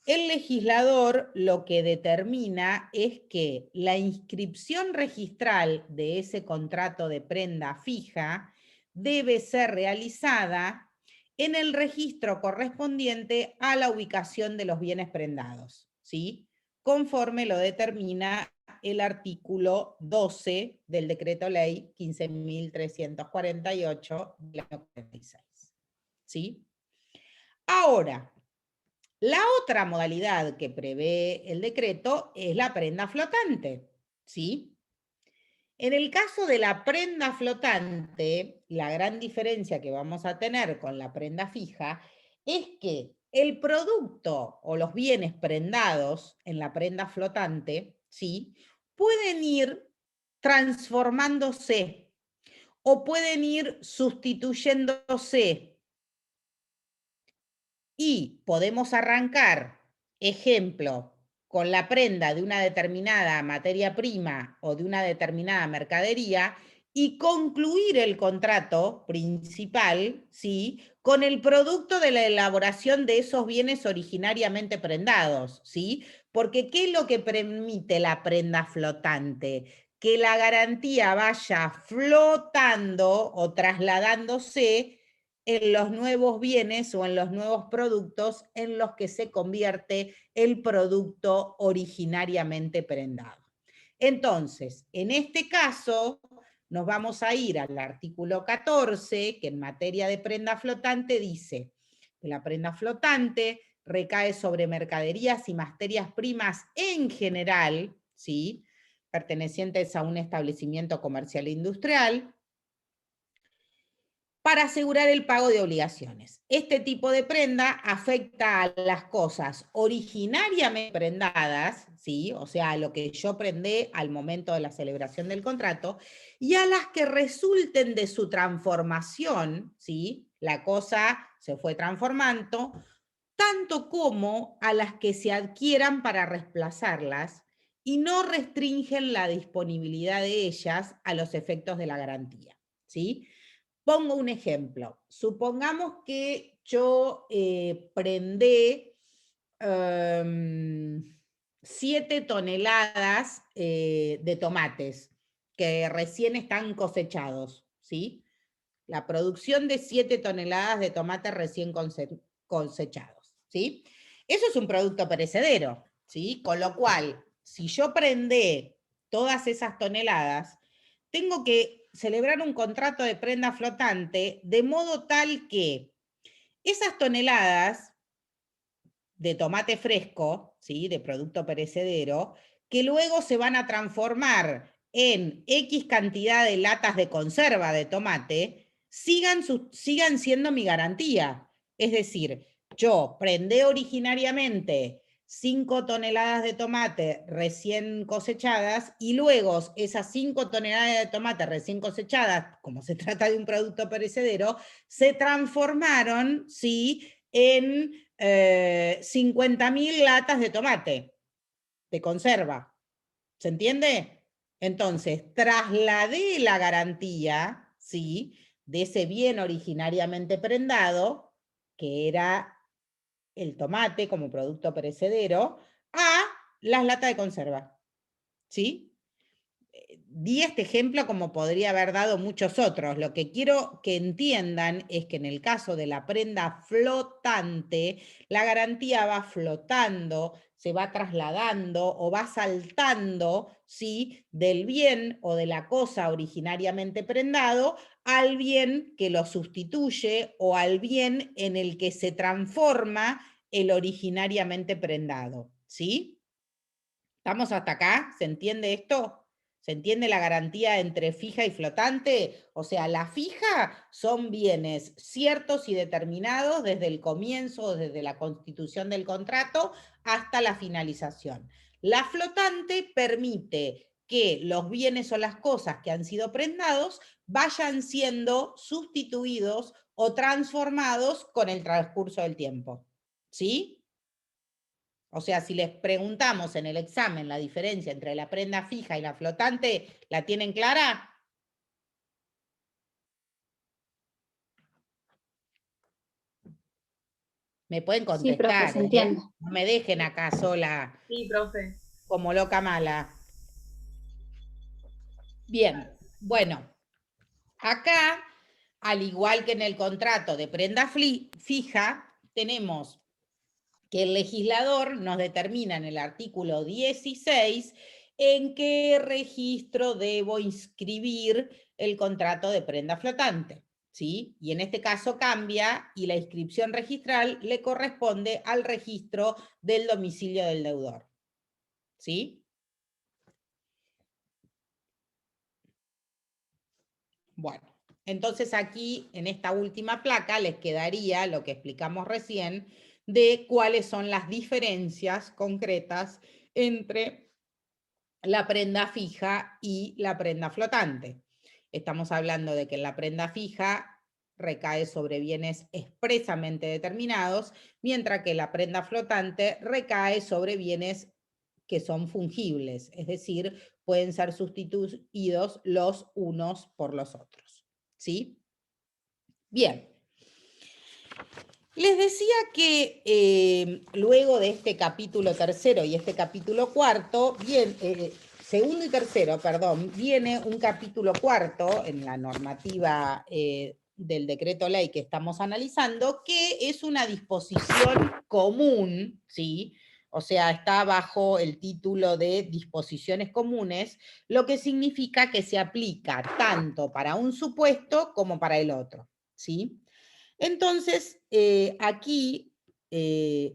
el legislador lo que determina es que la inscripción registral de ese contrato de prenda fija debe ser realizada en el registro correspondiente a la ubicación de los bienes prendados, ¿sí? Conforme lo determina el artículo 12 del Decreto Ley 15.348 del año 46, ¿sí? Ahora, la otra modalidad que prevé el decreto es la prenda flotante, ¿sí? En el caso de la prenda flotante, la gran diferencia que vamos a tener con la prenda fija es que el producto o los bienes prendados en la prenda flotante, ¿sí? Pueden ir transformándose o pueden ir sustituyéndose. Y podemos arrancar, ejemplo, con la prenda de una determinada materia prima o de una determinada mercadería y concluir el contrato principal, ¿sí? Con el producto de la elaboración de esos bienes originariamente prendados, ¿sí? Porque ¿qué es lo que permite la prenda flotante? Que la garantía vaya flotando o trasladándose en los nuevos bienes o en los nuevos productos en los que se convierte el producto originariamente prendado. Entonces, en este caso, nos vamos a ir al artículo 14, que en materia de prenda flotante dice que la prenda flotante recae sobre mercaderías y materias primas en general, ¿sí? Pertenecientes a un establecimiento comercial e industrial, para asegurar el pago de obligaciones. Este tipo de prenda afecta a las cosas originariamente prendadas, ¿sí? O sea, a lo que yo prendé al momento de la celebración del contrato, y a las que resulten de su transformación, ¿sí? La cosa se fue transformando, tanto como a las que se adquieran para reemplazarlas y no restringen la disponibilidad de ellas a los efectos de la garantía, ¿sí? Pongo un ejemplo. Supongamos que yo prendé 7 toneladas de tomates que recién están cosechados, ¿sí? La producción de 7 toneladas de tomates recién cosechados, ¿sí? Eso es un producto perecedero, ¿sí? Con lo cual, si yo prendé todas esas toneladas, tengo que celebrar un contrato de prenda flotante de modo tal que esas toneladas de tomate fresco, ¿sí? De producto perecedero, que luego se van a transformar en X cantidad de latas de conserva de tomate, sigan siendo mi garantía. Es decir, yo prendé originariamente 5 toneladas de tomate recién cosechadas y luego esas 5 toneladas de tomate recién cosechadas, como se trata de un producto perecedero, se transformaron, ¿sí?, en 50.000 latas de tomate de conserva. ¿Se entiende? Entonces, trasladé la garantía, ¿sí?, de ese bien originariamente prendado, que era el tomate como producto perecedero, a las latas de conserva. ¿Sí? Di este ejemplo como podría haber dado muchos otros. Lo que quiero que entiendan es que en el caso de la prenda flotante, la garantía va flotando, se va trasladando o va saltando, ¿sí?, del bien o de la cosa originariamente prendado al bien que lo sustituye o al bien en el que se transforma el originariamente prendado. ¿Sí? ¿Estamos hasta acá? ¿Se entiende esto? ¿Se entiende la garantía entre fija y flotante? O sea, la fija son bienes ciertos y determinados desde el comienzo, desde la constitución del contrato hasta la finalización. La flotante permite que los bienes o las cosas que han sido prendados vayan siendo sustituidos o transformados con el transcurso del tiempo. ¿Sí? O sea, si les preguntamos en el examen la diferencia entre la prenda fija y la flotante, ¿la tienen clara? Me pueden Sí, profe, contestar, se entiende. no me dejen acá sola Sí, profe. como loca mala. Bien, bueno, acá, al igual que en el contrato de prenda fija, tenemos que el legislador nos determina en el artículo 16 en qué registro debo inscribir el contrato de prenda flotante, ¿sí? Y en este caso cambia y la inscripción registral le corresponde al registro del domicilio del deudor, ¿sí? Bueno, entonces aquí en esta última placa les quedaría lo que explicamos recién de cuáles son las diferencias concretas entre la prenda fija y la prenda flotante. Estamos hablando de que la prenda fija recae sobre bienes expresamente determinados, mientras que la prenda flotante recae sobre bienes que son fungibles, es decir, pueden ser sustituidos los unos por los otros. ¿Sí? Bien. Les decía que luego de este capítulo tercero y este capítulo cuarto, segundo y tercero, perdón, viene un capítulo cuarto en la normativa del decreto ley que estamos analizando, que es una disposición común, ¿sí? O sea, está bajo el título de disposiciones comunes, lo que significa que se aplica tanto para un supuesto como para el otro, ¿sí? Entonces, aquí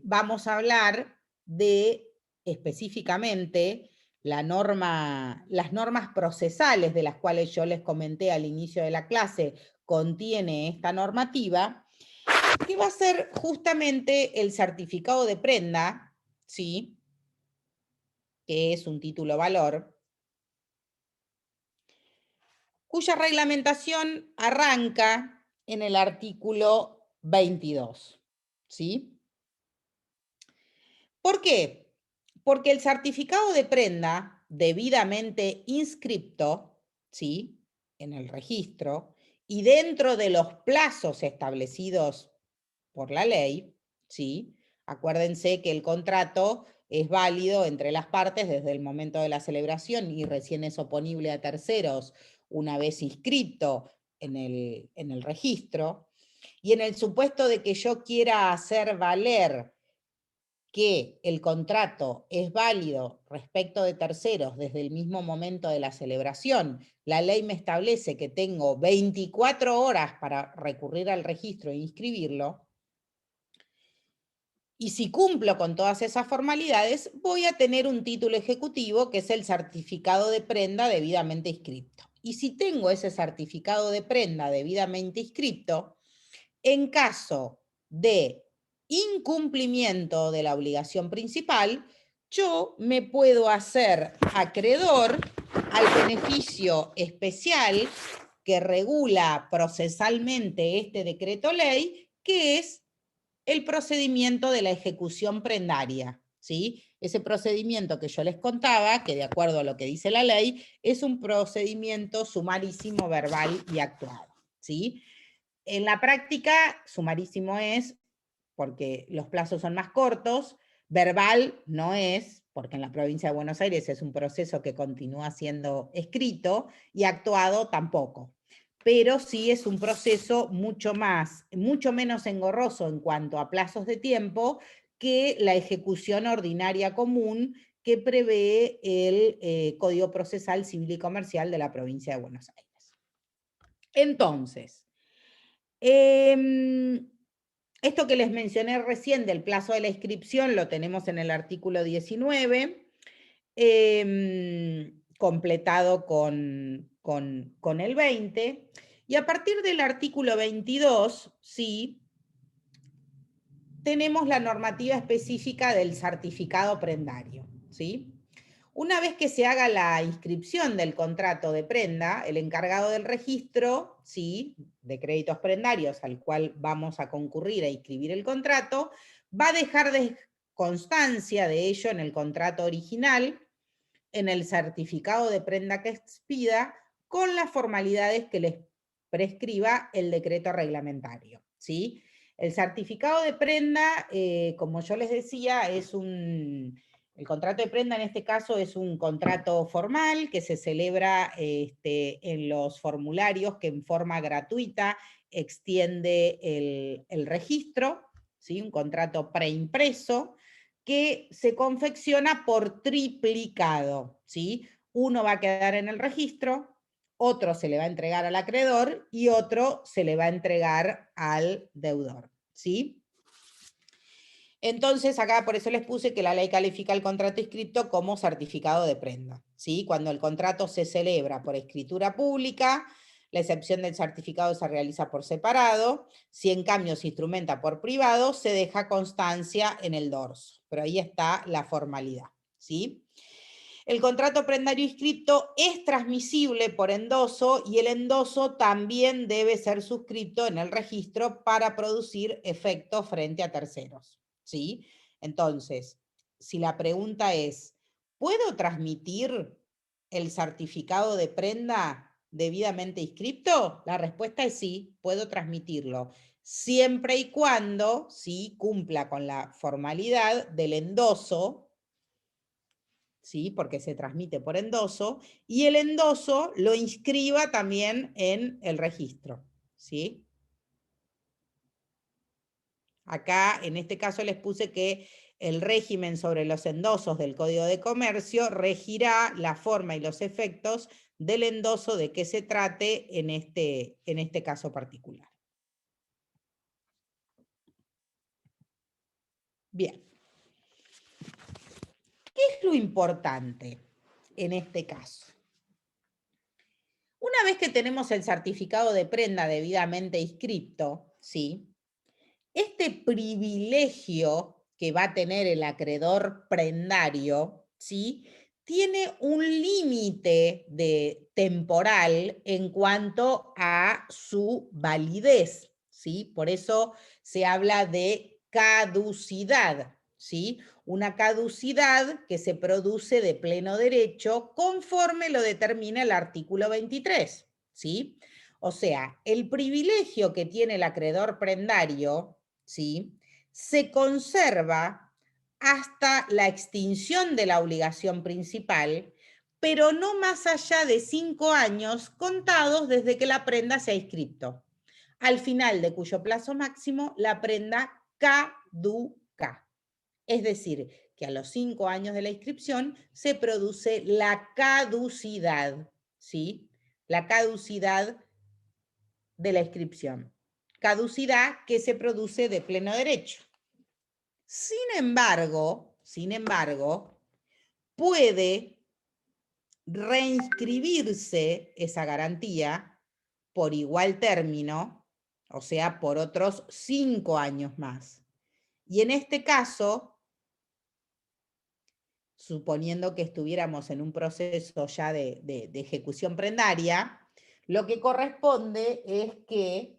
vamos a hablar de específicamente las normas procesales de las cuales yo les comenté al inicio de la clase, contiene esta normativa, que va a ser justamente el certificado de prenda, ¿sí?, que es un título valor, cuya reglamentación arranca en el artículo 22, ¿sí? ¿Por qué? Porque el certificado de prenda debidamente inscripto, ¿sí?, en el registro, y dentro de los plazos establecidos por la ley, ¿sí? Acuérdense que el contrato es válido entre las partes desde el momento de la celebración y recién es oponible a terceros una vez inscrito en el registro. Y en el supuesto de que yo quiera hacer valer que el contrato es válido respecto de terceros desde el mismo momento de la celebración, la ley me establece que tengo 24 horas para recurrir al registro e inscribirlo, Y si cumplo con todas esas formalidades, voy a tener un título ejecutivo que es el certificado de prenda debidamente inscripto. Y si tengo ese certificado de prenda debidamente inscripto, en caso de incumplimiento de la obligación principal, yo me puedo hacer acreedor al beneficio especial que regula procesalmente este decreto ley, que es el procedimiento de la ejecución prendaria, ¿sí? Ese procedimiento que yo les contaba, que de acuerdo a lo que dice la ley, es un procedimiento sumarísimo, verbal y actuado, ¿sí? En la práctica, sumarísimo es, porque los plazos son más cortos, verbal no es, porque en la provincia de Buenos Aires es un proceso que continúa siendo escrito, y actuado tampoco. Pero sí es un proceso mucho menos engorroso en cuanto a plazos de tiempo que la ejecución ordinaria común que prevé el Código Procesal Civil y Comercial de la provincia de Buenos Aires. Entonces, esto que les mencioné recién del plazo de la inscripción lo tenemos en el artículo 19, completado con el 20, y a partir del artículo 22, sí, tenemos la normativa específica del certificado prendario, ¿sí? Una vez que se haga la inscripción del contrato de prenda, el encargado del registro, ¿sí?, de créditos prendarios al cual vamos a concurrir a inscribir el contrato, va a dejar de constancia de ello en el contrato original, en el certificado de prenda que expida, con las formalidades que les prescriba el decreto reglamentario, ¿sí? El certificado de prenda, como yo les decía, el contrato de prenda en este caso es un contrato formal que se celebra en los formularios que en forma gratuita extiende el registro, ¿sí? Un contrato preimpreso que se confecciona por triplicado, ¿sí? Uno va a quedar en el registro, otro se le va a entregar al acreedor y otro se le va a entregar al deudor, ¿sí? Entonces, acá por eso les puse que la ley califica el contrato inscripto como certificado de prenda, ¿sí? Cuando el contrato se celebra por escritura pública, la excepción del certificado se realiza por separado. Si en cambio se instrumenta por privado, se deja constancia en el dorso. Pero ahí está la formalidad, ¿sí? El contrato prendario inscripto es transmisible por endoso y el endoso también debe ser suscrito en el registro para producir efecto frente a terceros, ¿sí? Entonces, si la pregunta es, ¿puedo transmitir el certificado de prenda debidamente inscripto? La respuesta es sí, puedo transmitirlo, siempre y cuando sí cumpla con la formalidad del endoso, ¿sí? Porque se transmite por endoso, y el endoso lo inscriba también en el registro, ¿sí? Acá, en este caso, les puse que el régimen sobre los endosos del Código de Comercio regirá la forma y los efectos del endoso de que se trate en este caso particular. Bien. ¿Qué es lo importante en este caso? Una vez que tenemos el certificado de prenda debidamente inscripto, ¿sí?, este privilegio que va a tener el acreedor prendario, ¿sí?, tiene un límite temporal en cuanto a su validez, ¿sí? Por eso se habla de caducidad, ¿sí? Una caducidad que se produce de pleno derecho conforme lo determina el artículo 23, ¿sí? O sea, el privilegio que tiene el acreedor prendario, ¿sí?, se conserva hasta la extinción de la obligación principal, pero no más allá de 5 años contados desde que la prenda se ha inscrito, al final de cuyo plazo máximo la prenda caduca. Es decir, que a los 5 años de la inscripción se produce la caducidad, ¿sí? La caducidad de la inscripción. Caducidad que se produce de pleno derecho, Sin embargo, puede reinscribirse esa garantía por igual término, o sea, por otros 5 años más. Y en este caso, suponiendo que estuviéramos en un proceso ya de ejecución prendaria, lo que corresponde es que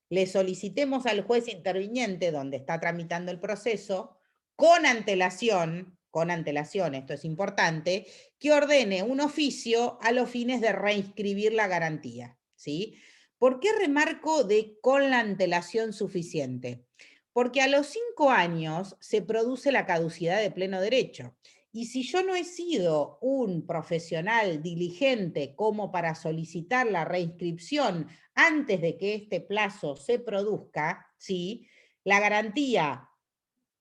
le solicitemos al juez interviniente, donde está tramitando el proceso, con antelación, esto es importante, que ordene un oficio a los fines de reinscribir la garantía, ¿sí? ¿Por qué remarco de con la antelación suficiente? Porque a los 5 años se produce la caducidad de pleno derecho. Y si yo no he sido un profesional diligente como para solicitar la reinscripción antes de que este plazo se produzca, ¿sí?, la garantía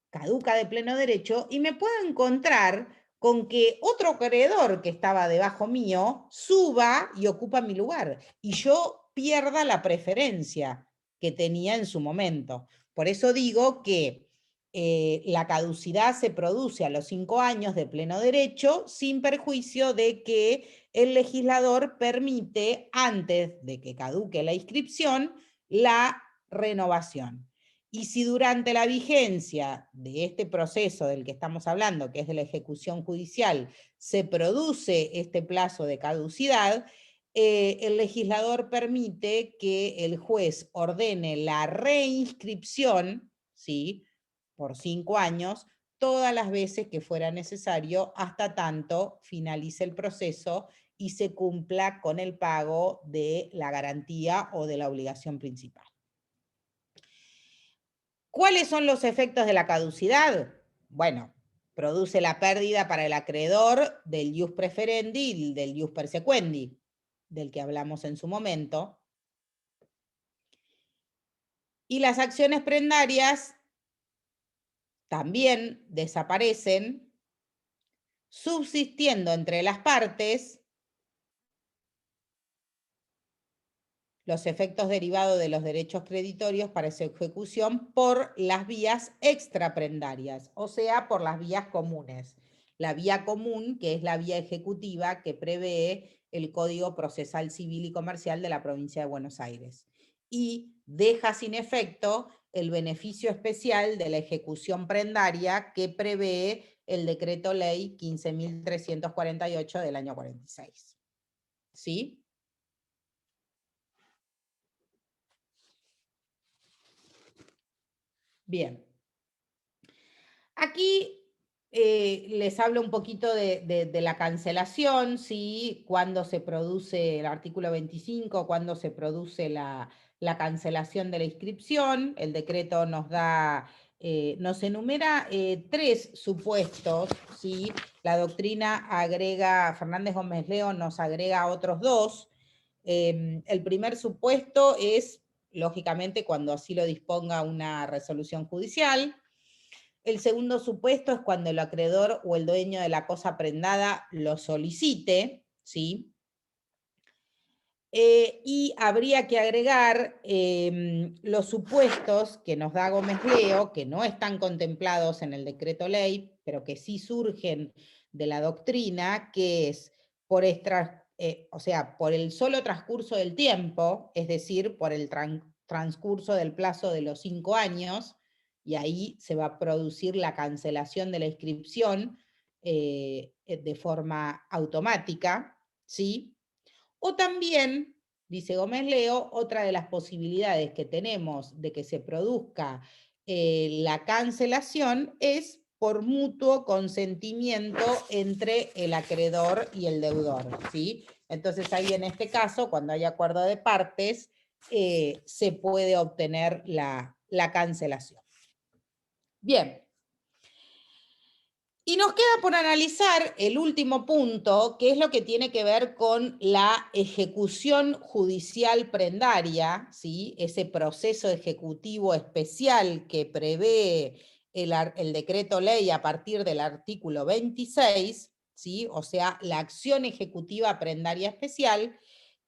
caduca de pleno derecho y me puedo encontrar con que otro acreedor que estaba debajo mío suba y ocupa mi lugar y yo pierda la preferencia que tenía en su momento. Por eso digo que la caducidad se produce a los 5 años de pleno derecho sin perjuicio de que el legislador permite, antes de que caduque la inscripción, la renovación. Y si durante la vigencia de este proceso del que estamos hablando, que es de la ejecución judicial, se produce este plazo de caducidad, el legislador permite que el juez ordene la reinscripción, ¿sí?, por 5 años, todas las veces que fuera necesario, hasta tanto finalice el proceso y se cumpla con el pago de la garantía o de la obligación principal. ¿Cuáles son los efectos de la caducidad? Bueno, produce la pérdida para el acreedor del ius preferendi y del ius persequendi, del que hablamos en su momento. Y las acciones prendarias también desaparecen, subsistiendo entre las partes los efectos derivados de los derechos creditorios para su ejecución por las vías extraprendarias, o sea, por las vías comunes. La vía común, que es la vía ejecutiva que prevé el Código Procesal Civil y Comercial de la provincia de Buenos Aires. Y deja sin efecto el beneficio especial de la ejecución prendaria que prevé el Decreto Ley 15.348 del año 46. ¿Sí? Bien. Aquí les hablo un poquito de la cancelación, ¿sí? Cuando se produce el artículo 25, cuando se produce la cancelación de la inscripción. El decreto nos da, nos enumera 3 supuestos, ¿sí? La doctrina agrega, Fernández Gómez Leo nos agrega otros 2. El primer supuesto es, lógicamente, cuando así lo disponga una resolución judicial. El segundo supuesto es cuando el acreedor o el dueño de la cosa prendada lo solicite, ¿sí? Y habría que agregar los supuestos que nos da Gómez Leo, que no están contemplados en el decreto ley, pero que sí surgen de la doctrina, que es por por el solo transcurso del tiempo, es decir, por el transcurso del plazo de los 5 años, y ahí se va a producir la cancelación de la inscripción de forma automática, ¿sí? O también, dice Gómez Leo, otra de las posibilidades que tenemos de que se produzca la cancelación es por mutuo consentimiento entre el acreedor y el deudor, ¿sí? Entonces ahí en este caso, cuando hay acuerdo de partes, se puede obtener la cancelación. Bien. Y nos queda por analizar el último punto, que es lo que tiene que ver con la ejecución judicial prendaria, ¿sí? Ese proceso ejecutivo especial que prevé el decreto ley a partir del artículo 26, ¿sí? O sea, la acción ejecutiva prendaria especial,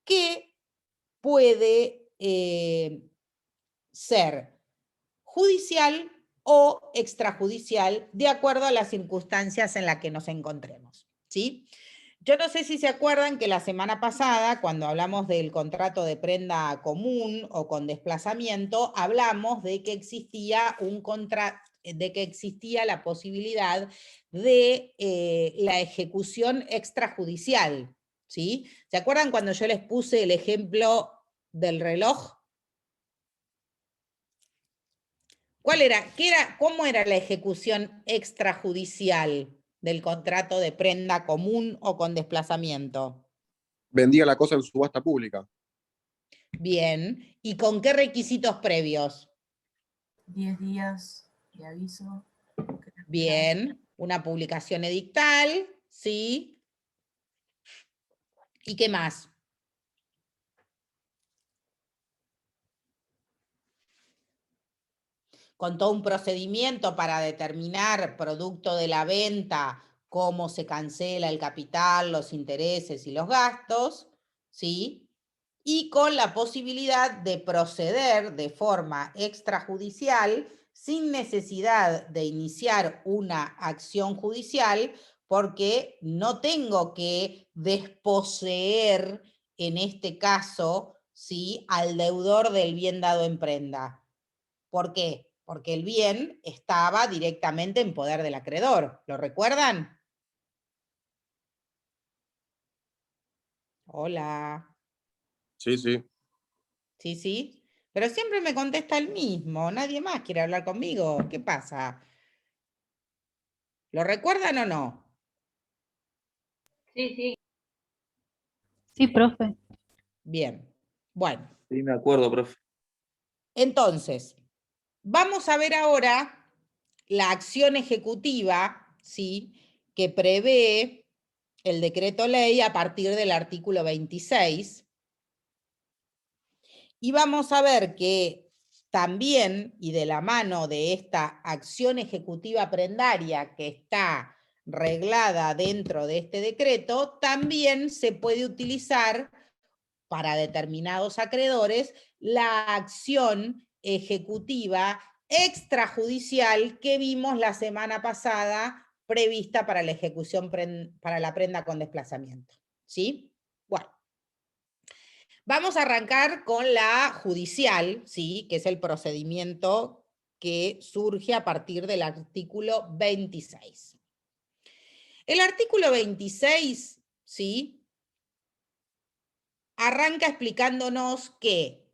que puede ser judicial o extrajudicial, de acuerdo a las circunstancias en las que nos encontremos, ¿sí? Yo no sé si se acuerdan que la semana pasada, cuando hablamos del contrato de prenda común o con desplazamiento, hablamos de que existía la posibilidad de la ejecución extrajudicial, ¿sí? ¿Se acuerdan cuando yo les puse el ejemplo del reloj? ¿Cómo era la ejecución extrajudicial del contrato de prenda común o con desplazamiento? Vendía la cosa en subasta pública. Bien. ¿Y con qué requisitos previos? 10 días de aviso. Bien. Una publicación edictal, ¿sí? ¿Y qué más? Con todo un procedimiento para determinar, producto de la venta, cómo se cancela el capital, los intereses y los gastos, ¿sí? Y con la posibilidad de proceder de forma extrajudicial sin necesidad de iniciar una acción judicial, porque no tengo que desposeer, en este caso, ¿sí?, al deudor del bien dado en prenda. ¿Por qué? Porque el bien estaba directamente en poder del acreedor. ¿Lo recuerdan? Hola. Sí, sí. Sí, sí. Pero siempre me contesta el mismo. Nadie más quiere hablar conmigo. ¿Qué pasa? ¿Lo recuerdan o no? Sí, sí. Sí, profe. Bien. Bueno, Sí, me acuerdo, profe. entonces, vamos a ver ahora la acción ejecutiva, ¿sí?, que prevé el decreto ley a partir del artículo 26. Y vamos a ver que también, y de la mano de esta acción ejecutiva prendaria que está reglada dentro de este decreto, también se puede utilizar para determinados acreedores la acción ejecutiva extrajudicial que vimos la semana pasada prevista para la ejecución para la prenda con desplazamiento. ¿Sí? Bueno. Vamos a arrancar con la judicial, ¿sí?, que es el procedimiento que surge a partir del artículo 26. El artículo 26, ¿sí?, arranca explicándonos que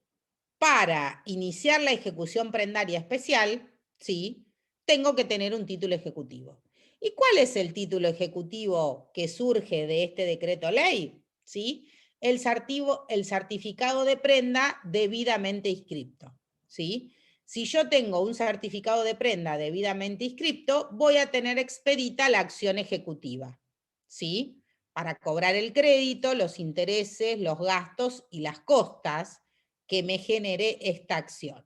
para iniciar la ejecución prendaria especial, ¿sí?, tengo que tener un título ejecutivo. ¿Y cuál es el título ejecutivo que surge de este decreto ley? ¿Sí? El certificado de prenda debidamente inscripto, ¿sí? Si yo tengo un certificado de prenda debidamente inscripto, voy a tener expedita la acción ejecutiva, ¿sí?, para cobrar el crédito, los intereses, los gastos y las costas que me genere esta acción.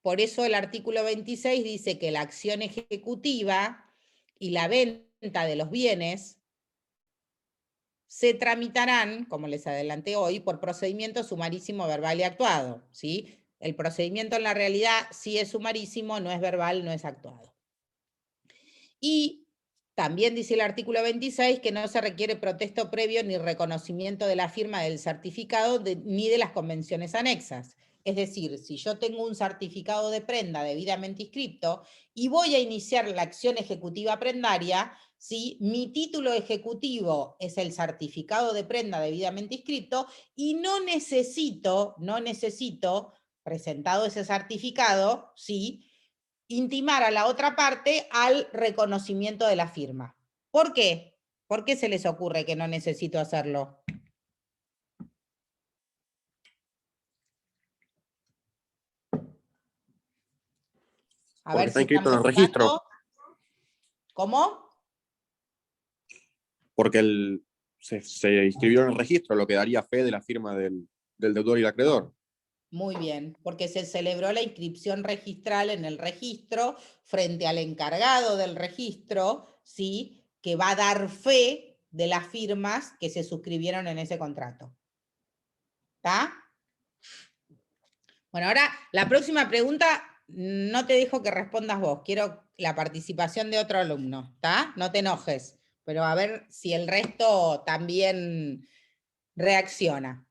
Por eso el artículo 26 dice que la acción ejecutiva y la venta de los bienes se tramitarán, como les adelanté hoy, por procedimiento sumarísimo, verbal y actuado, ¿sí? El procedimiento en la realidad sí es sumarísimo, no es verbal, no es actuado. Y también dice el artículo 26 que no se requiere protesto previo ni reconocimiento de la firma del certificado ni de las convenciones anexas. Es decir, si yo tengo un certificado de prenda debidamente inscripto y voy a iniciar la acción ejecutiva prendaria, ¿sí?, mi título ejecutivo es el certificado de prenda debidamente inscripto y no necesito, presentado ese certificado, ¿sí?, intimar a la otra parte al reconocimiento de la firma. ¿Por qué? ¿Por qué se les ocurre que no necesito hacerlo? A Porque ver está si inscrito están en el registro. buscando. ¿Cómo? Porque se inscribió en el registro, lo que daría fe de la firma del deudor y el acreedor. Muy bien, porque se celebró la inscripción registral en el registro frente al encargado del registro, ¿sí?, que va a dar fe de las firmas que se suscribieron en ese contrato. ¿Está? Bueno, ahora la próxima pregunta no te dejo que respondas vos, quiero la participación de otro alumno, ¿está? No te enojes, pero a ver si el resto también reacciona.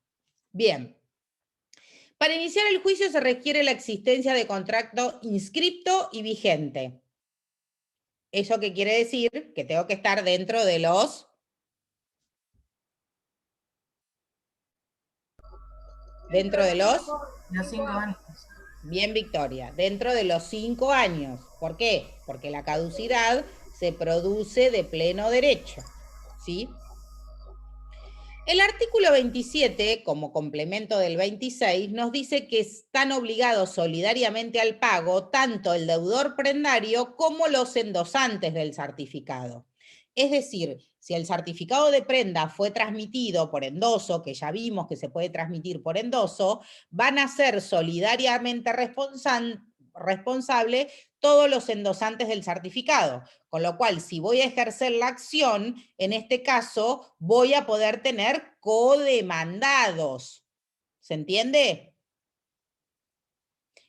Bien. Para iniciar el juicio se requiere la existencia de contrato inscripto y vigente. ¿Eso qué quiere decir? Que tengo que estar dentro de los... Dentro de los... Los 5 años. Bien, Victoria. Dentro de los 5 años. ¿Por qué? Porque la caducidad se produce de pleno derecho. ¿Sí? El artículo 27, como complemento del 26, nos dice que están obligados solidariamente al pago tanto el deudor prendario como los endosantes del certificado. Es decir, si el certificado de prenda fue transmitido por endoso, que ya vimos que se puede transmitir por endoso, van a ser solidariamente responsables todos los endosantes del certificado. Con lo cual, si voy a ejercer la acción, en este caso, voy a poder tener codemandados. ¿Se entiende?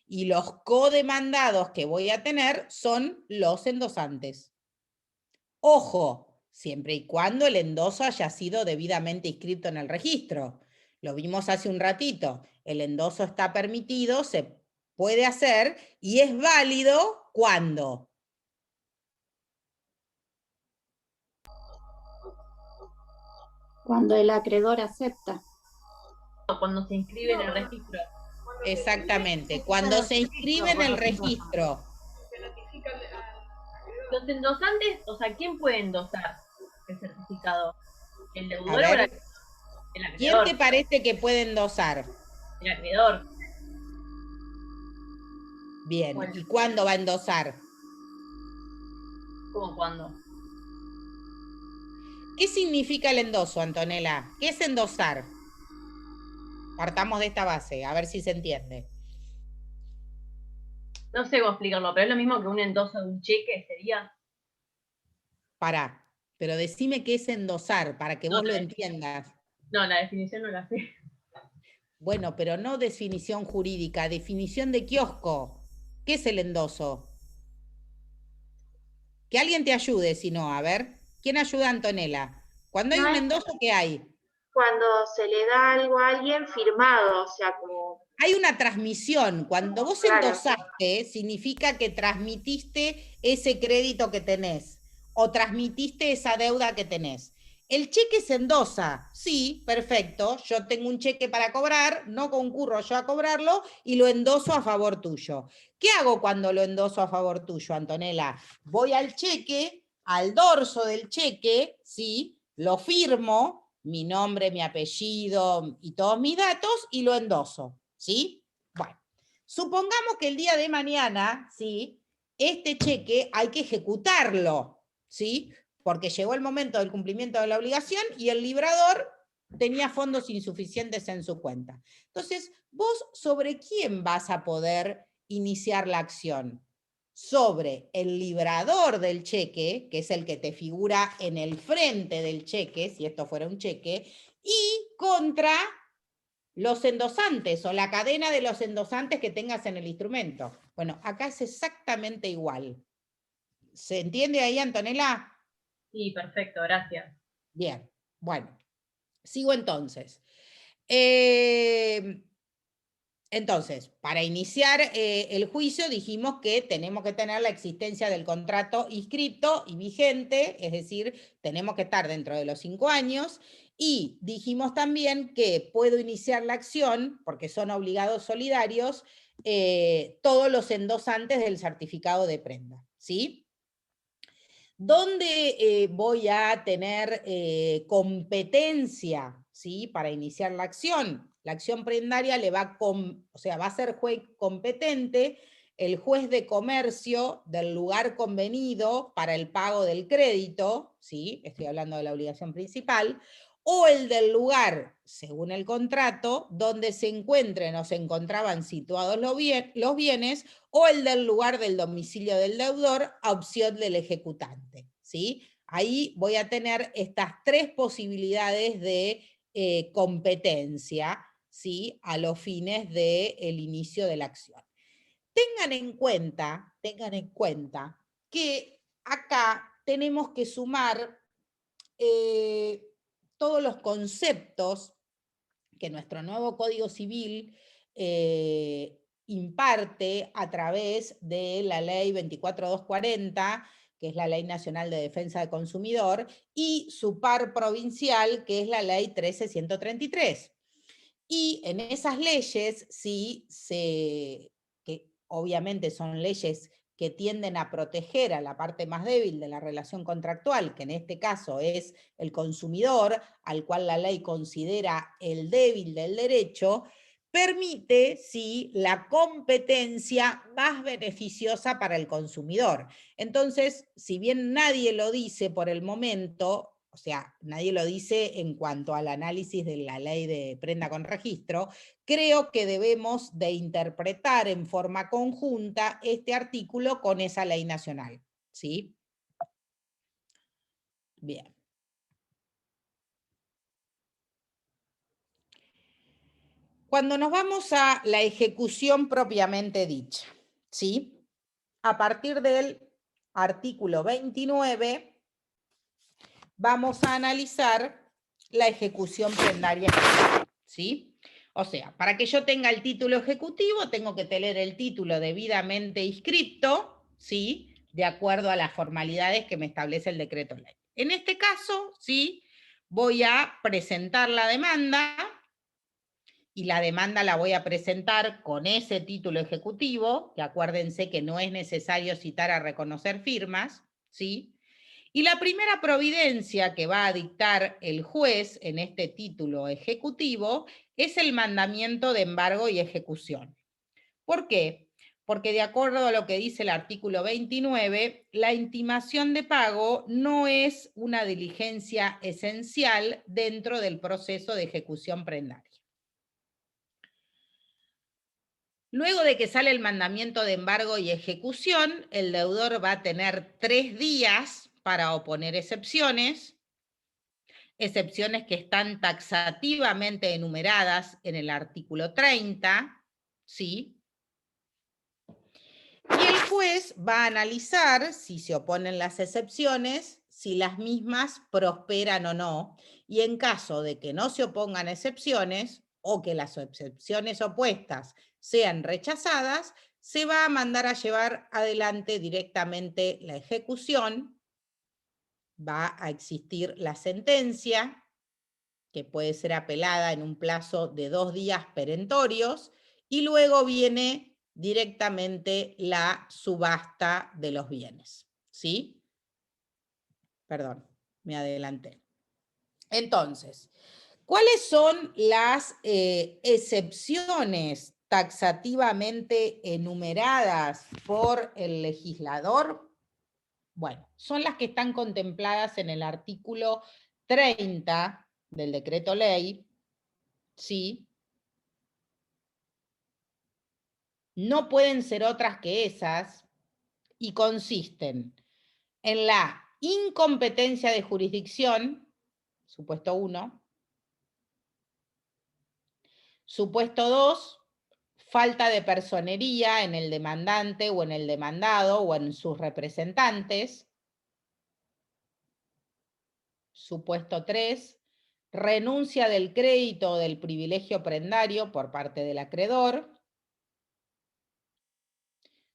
Y los codemandados que voy a tener son los endosantes. Ojo, siempre y cuando el endoso haya sido debidamente inscrito en el registro. Lo vimos hace un ratito. El endoso está permitido, se puede hacer y es válido ¿cuándo? Cuando el acreedor acepta. Cuando se inscribe en el registro. Exactamente, cuando se inscribe en el registro. Los endosantes, o sea, ¿quién puede endosar el certificado? ¿El deudor o ver, el ¿quién acreedor? te parece que puede endosar? El acreedor. Bien, Bueno. ¿y cuándo va a endosar? ¿Cómo cuándo? ¿Qué significa el endoso, Antonella? ¿Qué es endosar? Partamos de esta base, a ver si se entiende. No sé cómo explicarlo, pero es lo mismo que un endoso de un cheque, sería. Pará, pero decime qué es endosar, para que vos lo entiendas. No, la definición no la sé. Bueno, pero no definición jurídica, definición de kiosco. ¿Qué es el endoso? Que alguien te ayude, si no, a ver. ¿Quién ayuda a Antonella? Cuando hay un endoso, ¿qué hay? Cuando se le da algo a alguien firmado, o sea, como... Hay una transmisión. Cuando vos Claro. endosaste, significa que transmitiste ese crédito que tenés o transmitiste esa deuda que tenés. El cheque se endosa, sí, perfecto, yo tengo un cheque para cobrar, no concurro yo a cobrarlo y lo endoso a favor tuyo. ¿Qué hago cuando lo endoso a favor tuyo, Antonella? Voy al cheque, al dorso del cheque, sí, lo firmo, mi nombre, mi apellido y todos mis datos y lo endoso, ¿sí? Bueno, supongamos que el día de mañana, ¿sí? Este cheque hay que ejecutarlo, ¿sí? Porque llegó el momento del cumplimiento de la obligación y el librador tenía fondos insuficientes en su cuenta. Entonces, ¿vos sobre quién vas a poder iniciar la acción? Sobre el librador del cheque, que es el que te figura en el frente del cheque, si esto fuera un cheque, y contra los endosantes o la cadena de los endosantes que tengas en el instrumento. Bueno, acá es exactamente igual. ¿Se entiende ahí, Antonella? Sí, perfecto, gracias. Bien, bueno, sigo entonces. Entonces, para iniciar el juicio dijimos que tenemos que tener la existencia del contrato inscripto y vigente, es decir, tenemos que estar dentro de los 5 años, y dijimos también que puedo iniciar la acción, porque son obligados solidarios, todos los endosantes del certificado de prenda, ¿sí? ¿Dónde voy a tener competencia, ¿sí? Para iniciar la acción? La acción prendaria le va va a ser juez competente el juez de comercio del lugar convenido para el pago del crédito, ¿sí? Estoy hablando de la obligación principal, o el del lugar, según el contrato, donde se encuentren o se encontraban situados los bienes, o el del lugar del domicilio del deudor, a opción del ejecutante, ¿sí? Ahí voy a tener estas 3 posibilidades de competencia, ¿sí? A los fines del inicio de la acción. Tengan en cuenta que acá tenemos que sumar todos los conceptos que nuestro nuevo Código Civil imparte a través de la Ley 24240, que es la Ley Nacional de Defensa del Consumidor, y su par provincial, que es la Ley 13133. Y en esas leyes, sí, que obviamente son leyes que tienden a proteger a la parte más débil de la relación contractual, que en este caso es el consumidor, al cual la ley considera el débil del derecho, permite, sí, la competencia más beneficiosa para el consumidor. Entonces, si bien nadie lo dice por el momento, o sea, nadie lo dice en cuanto al análisis de la ley de prenda con registro, creo que debemos de interpretar en forma conjunta este artículo con esa ley nacional, ¿sí? Bien. Cuando nos vamos a la ejecución propiamente dicha, ¿sí? A partir del artículo 29, vamos a analizar la ejecución prendaria, ¿sí? O sea, para que yo tenga el título ejecutivo, tengo que tener el título debidamente inscripto, ¿sí? De acuerdo a las formalidades que me establece el decreto ley. En este caso, ¿sí? Voy a presentar la demanda, y la demanda la voy a presentar con ese título ejecutivo, que acuérdense que no es necesario citar a reconocer firmas, ¿sí? Y la primera providencia que va a dictar el juez en este título ejecutivo es el mandamiento de embargo y ejecución. ¿Por qué? Porque de acuerdo a lo que dice el artículo 29, la intimación de pago no es una diligencia esencial dentro del proceso de ejecución prendaria. Luego de que sale el mandamiento de embargo y ejecución, el deudor va a tener 3 días para oponer excepciones que están taxativamente enumeradas en el artículo 30, ¿sí? Y el juez va a analizar si se oponen las excepciones, si las mismas prosperan o no, y en caso de que no se opongan excepciones o que las excepciones opuestas sean rechazadas, se va a mandar a llevar adelante directamente la ejecución, va a existir la sentencia, que puede ser apelada en un plazo de 2 días perentorios, y luego viene directamente la subasta de los bienes, ¿sí? Perdón, me adelanté. Entonces, ¿cuáles son las excepciones taxativamente enumeradas por el legislador? Bueno, son las que están contempladas en el artículo 30 del decreto ley, ¿sí? No pueden ser otras que esas y consisten en la incompetencia de jurisdicción, supuesto 1, supuesto 2, falta de personería en el demandante o en el demandado o en sus representantes, supuesto 3, renuncia del crédito o del privilegio prendario por parte del acreedor,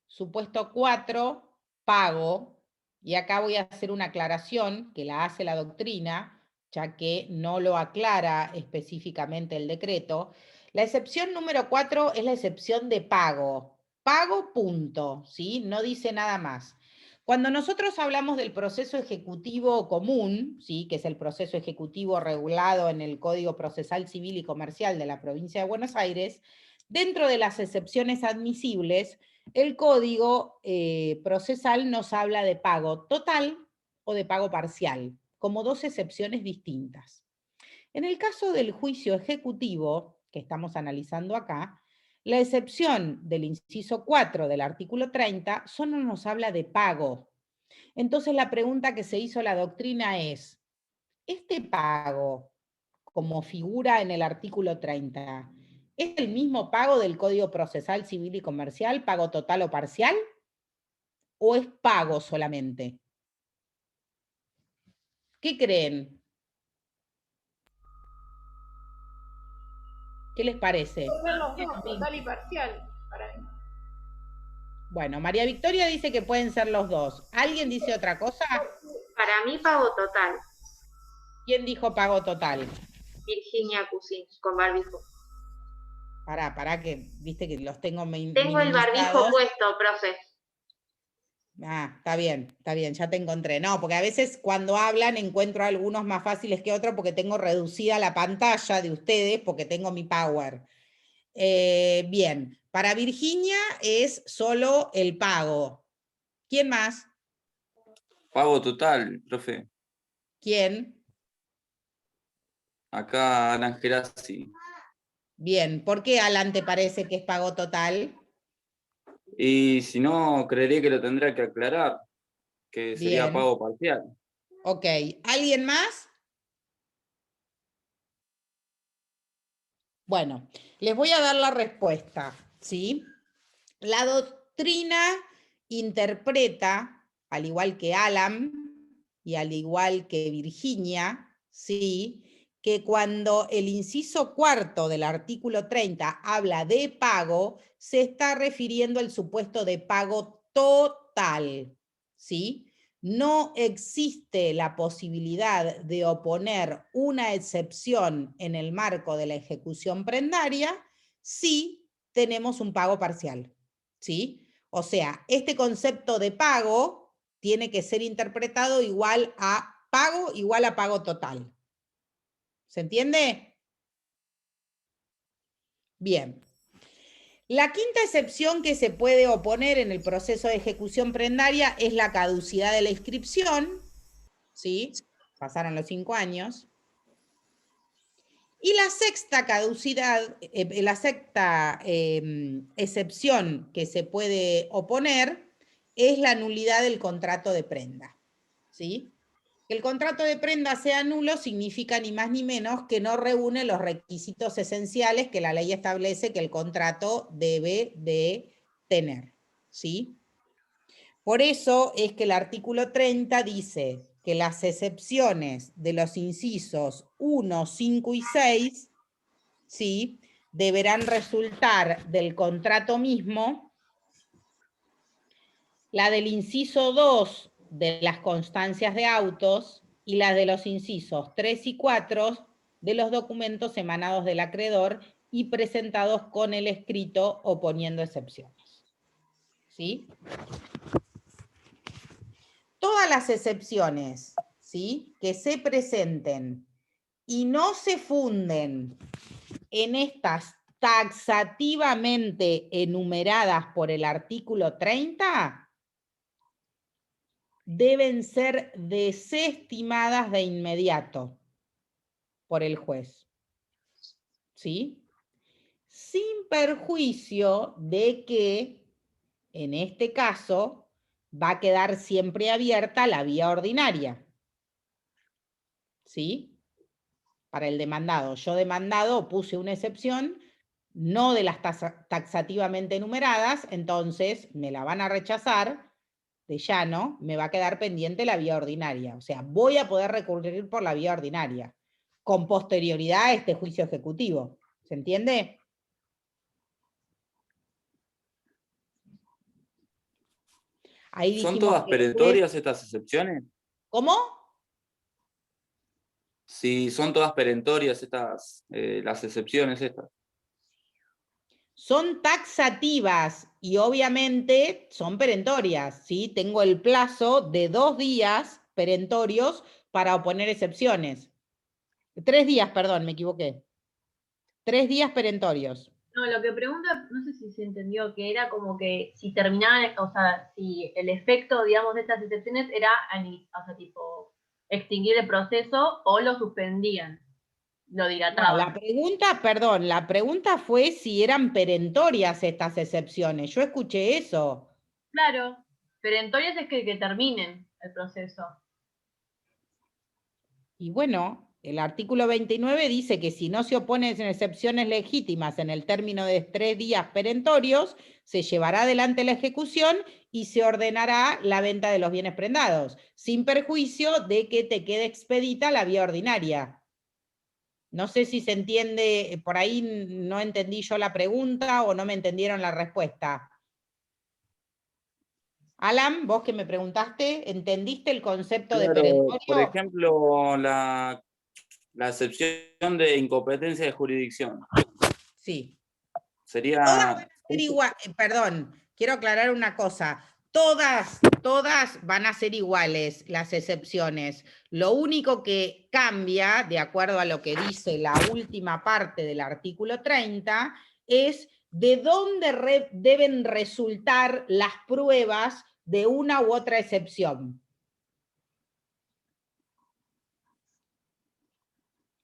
supuesto 4, pago, y acá voy a hacer una aclaración que la hace la doctrina, ya que no lo aclara específicamente el decreto. La excepción número 4 es la excepción de pago. Pago, punto, ¿sí? No dice nada más. Cuando nosotros hablamos del proceso ejecutivo común, ¿sí? Que es el proceso ejecutivo regulado en el Código Procesal Civil y Comercial de la Provincia de Buenos Aires, dentro de las excepciones admisibles, el Código Procesal nos habla de pago total o de pago parcial, como 2 excepciones distintas. En el caso del juicio ejecutivo, que estamos analizando acá, la excepción del inciso 4 del artículo 30 solo nos habla de pago. Entonces la pregunta que se hizo la doctrina es, ¿este pago, como figura en el artículo 30, ¿Es el mismo pago del Código Procesal Civil y Comercial, pago total o parcial? ¿O es pago solamente? ¿Qué creen? ¿Qué les parece? Son los dos, total y parcial, para mí. Bueno, María Victoria dice que pueden ser los dos. ¿Alguien dice otra cosa? Para mí pago total. ¿Quién dijo pago total? Virginia Cusín, con barbijo. Pará, que viste que los tengo Tengo el barbijo minimizados. puesto, profe. Ah, está bien, ya te encontré. No, porque a veces cuando hablan encuentro algunos más fáciles que otros porque tengo reducida la pantalla de ustedes porque tengo mi power. Bien, para Virginia es solo el pago. ¿Quién más? Pago total, profe. ¿Quién? Acá Alan Gerasi. Bien, ¿por qué Alan te parece que es pago total? Y si no, creería que lo tendrá que aclarar, que sería Bien. pago parcial. Ok, ¿alguien más? Bueno, les voy a dar la respuesta, ¿sí? La doctrina interpreta, al igual que Alan y al igual que Virginia, ¿sí?, que cuando el inciso cuarto del artículo 30 habla de pago, se está refiriendo al supuesto de pago total, ¿sí? No existe la posibilidad de oponer una excepción en el marco de la ejecución prendaria si tenemos un pago parcial, ¿sí? O sea, este concepto de pago tiene que ser interpretado igual a pago total. ¿Se entiende? Bien. La quinta excepción que se puede oponer en el proceso de ejecución prendaria es la caducidad de la inscripción, ¿sí? Pasaron los 5 años. Y la sexta excepción que se puede oponer es la nulidad del contrato de prenda, ¿sí? Que el contrato de prenda sea nulo significa ni más ni menos que no reúne los requisitos esenciales que la ley establece que el contrato debe de tener, ¿sí? Por eso es que el artículo 30 dice que las excepciones de los incisos 1, 5 y 6, ¿sí?, deberán resultar del contrato mismo, la del inciso 2 de las constancias de autos y la de los incisos 3 y 4 de los documentos emanados del acreedor y presentados con el escrito oponiendo excepciones, ¿sí? Todas las excepciones, ¿sí?, que se presenten y no se funden en estas taxativamente enumeradas por el artículo 30, deben ser desestimadas de inmediato por el juez, ¿sí? Sin perjuicio de que, en este caso, va a quedar siempre abierta la vía ordinaria, ¿sí? Para el demandado. Yo demandado puse una excepción, no de las taxativamente enumeradas, entonces me la van a rechazar de llano, me va a quedar pendiente la vía ordinaria. O sea, voy a poder recurrir por la vía ordinaria, con posterioridad a este juicio ejecutivo. ¿Se entiende? Ahí ¿Son dijimos todas que el juez... perentorias estas excepciones? ¿Cómo? Si son todas perentorias estas, las excepciones estas. Son taxativas y obviamente son perentorias, ¿sí? Tengo el plazo de 2 días perentorios para oponer excepciones. 3 días, perdón, me equivoqué. 3 días perentorios. No, lo que pregunta, no sé si se entendió, que era como que si terminaban, o sea, si el efecto, digamos, de estas excepciones era, o sea, tipo, extinguir el proceso o lo suspendían, lo dilataban. No, la pregunta fue si eran perentorias estas excepciones. Yo escuché eso. Claro, perentorias es que terminen el proceso. Y bueno, El artículo 29 dice que si no se oponen excepciones legítimas en el término de 3 días perentorios, se llevará adelante la ejecución y se ordenará la venta de los bienes prendados, sin perjuicio de que te quede expedita la vía ordinaria. No sé si se entiende, por ahí no entendí yo la pregunta o no me entendieron la respuesta. Alan, vos que me preguntaste, ¿entendiste el concepto de Claro, perentorio? por ejemplo, la excepción de incompetencia de jurisdicción. Sí. Sería... Todas van a ser igual, perdón, quiero aclarar una cosa. Todas van a ser iguales las excepciones. Lo único que cambia, de acuerdo a lo que dice la última parte del artículo 30, es de dónde deben resultar las pruebas de una u otra excepción.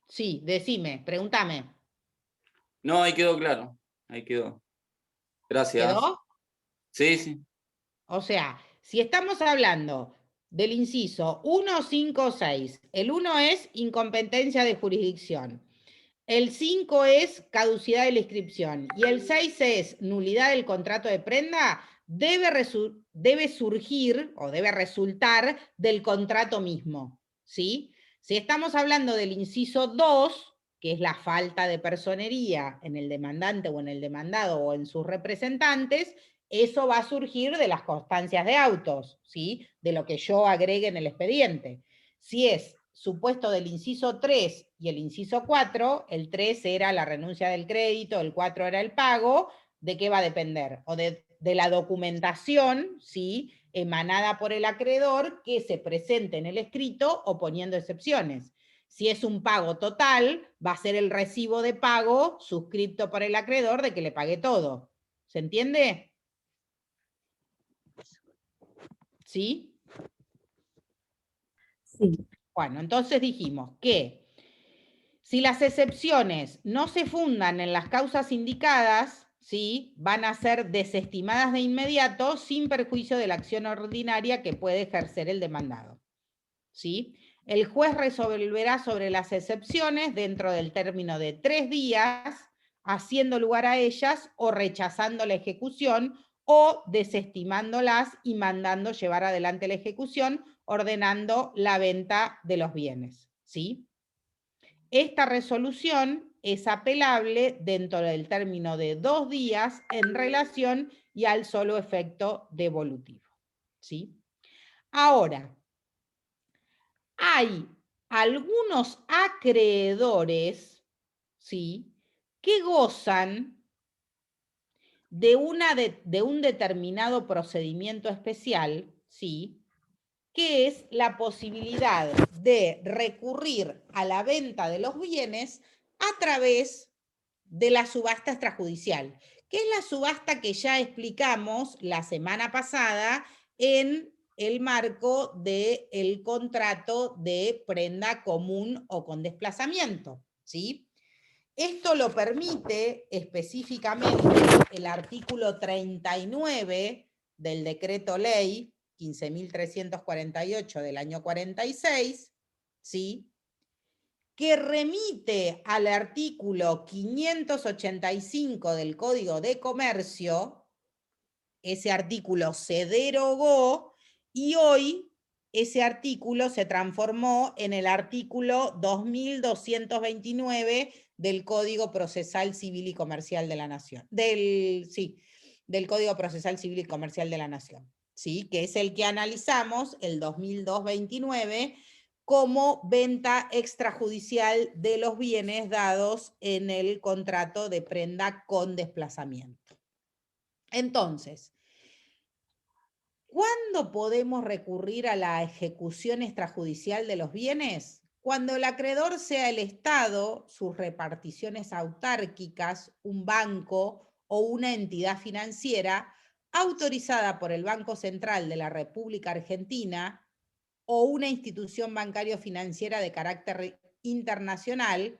Sí, decime, pregúntame. No, ahí quedó claro. Ahí quedó. Gracias. ¿Quedó? Sí, sí. O sea, si estamos hablando del inciso 1, 5, 6, el 1 es incompetencia de jurisdicción, el 5 es caducidad de la inscripción y el 6 es nulidad del contrato de prenda, debe surgir o debe resultar del contrato mismo, ¿sí? Si estamos hablando del inciso 2, que es la falta de personería en el demandante o en el demandado o en sus representantes, eso va a surgir de las constancias de autos, ¿sí? De lo que yo agregue en el expediente. Si es supuesto del inciso 3 y el inciso 4, el 3 era la renuncia del crédito, el 4 era el pago, ¿de qué va a depender? O de la documentación, ¿sí? Emanada por el acreedor que se presente en el escrito oponiendo excepciones. Si es un pago total, va a ser el recibo de pago suscrito por el acreedor de que le pague todo. ¿Se entiende? ¿Sí? Sí. Bueno, entonces dijimos que si las excepciones no se fundan en las causas indicadas, ¿sí? Van a ser desestimadas de inmediato sin perjuicio de la acción ordinaria que puede ejercer el demandado, ¿sí? El juez resolverá sobre las excepciones dentro del término de 3 días, haciendo lugar a ellas o rechazando la ejecución o desestimándolas y mandando llevar adelante la ejecución, ordenando la venta de los bienes, ¿sí? Esta resolución es apelable dentro del término de 2 días en relación y al solo efecto devolutivo, ¿sí? Ahora, hay algunos acreedores, ¿sí?, que gozan de un determinado procedimiento especial, ¿sí?, que es la posibilidad de recurrir a la venta de los bienes a través de la subasta extrajudicial, que es la subasta que ya explicamos la semana pasada en el marco del contrato de prenda común o con desplazamiento, ¿sí? Esto lo permite específicamente el artículo 39 del decreto ley 15.348 del año 46, ¿sí?, que remite al artículo 585 del Código de Comercio. Ese artículo se derogó y hoy ese artículo se transformó en el artículo 2229 del Código Procesal Civil y Comercial de la Nación. Del Código Procesal Civil y Comercial de la Nación, ¿sí?, que es el que analizamos, el 2229, como venta extrajudicial de los bienes dados en el contrato de prenda con desplazamiento. Entonces, ¿cuándo podemos recurrir a la ejecución extrajudicial de los bienes? Cuando el acreedor sea el Estado, sus reparticiones autárquicas, un banco o una entidad financiera autorizada por el Banco Central de la República Argentina o una institución bancario financiera de carácter internacional,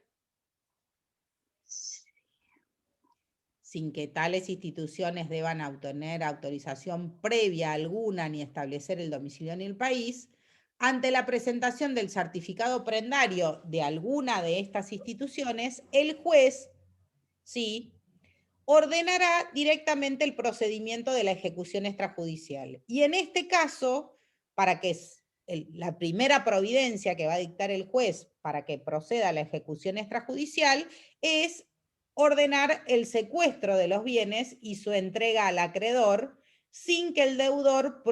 sin que tales instituciones deban obtener autorización previa alguna ni establecer el domicilio en el país, ante la presentación del certificado prendario de alguna de estas instituciones, el juez, sí, ordenará directamente el procedimiento de la ejecución extrajudicial. Y en este caso, para que la primera providencia que va a dictar el juez para que proceda a la ejecución extrajudicial es ordenar el secuestro de los bienes y su entrega al acreedor sin que el deudor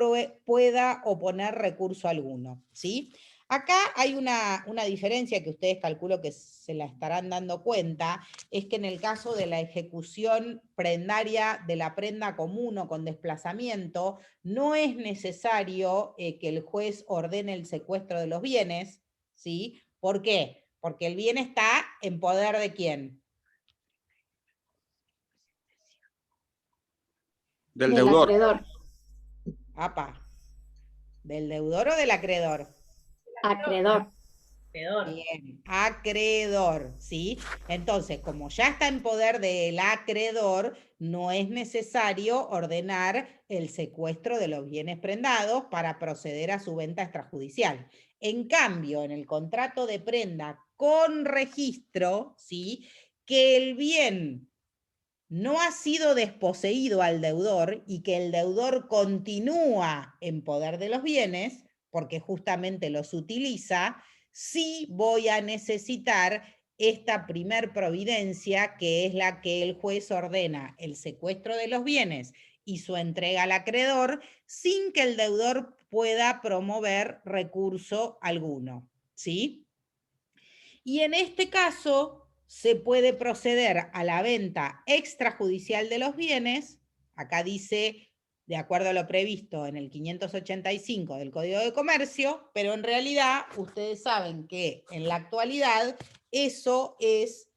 pueda oponer recurso alguno, ¿sí? Acá hay una diferencia que ustedes calculo que se la estarán dando cuenta, es que en el caso de la ejecución prendaria de la prenda común o con desplazamiento, no es necesario que el juez ordene el secuestro de los bienes, ¿sí? ¿Por qué? Porque el bien está en poder ¿de quién? Del deudor. Acreedor. Apa. ¿Del deudor o del acreedor? Acreedor. Bien, acreedor, ¿sí? Entonces, como ya está en poder del acreedor, no es necesario ordenar el secuestro de los bienes prendados para proceder a su venta extrajudicial. En cambio, en el contrato de prenda con registro, ¿sí? Que el bien no ha sido desposeído al deudor y que el deudor continúa en poder de los bienes, porque justamente los utiliza, sí voy a necesitar esta primer providencia, que es la que el juez ordena el secuestro de los bienes y su entrega al acreedor, sin que el deudor pueda promover recurso alguno, ¿sí? Y en este caso se puede proceder a la venta extrajudicial de los bienes, acá dice, de acuerdo a lo previsto en el 585 del Código de Comercio, pero en realidad ustedes saben que en la actualidad eso es,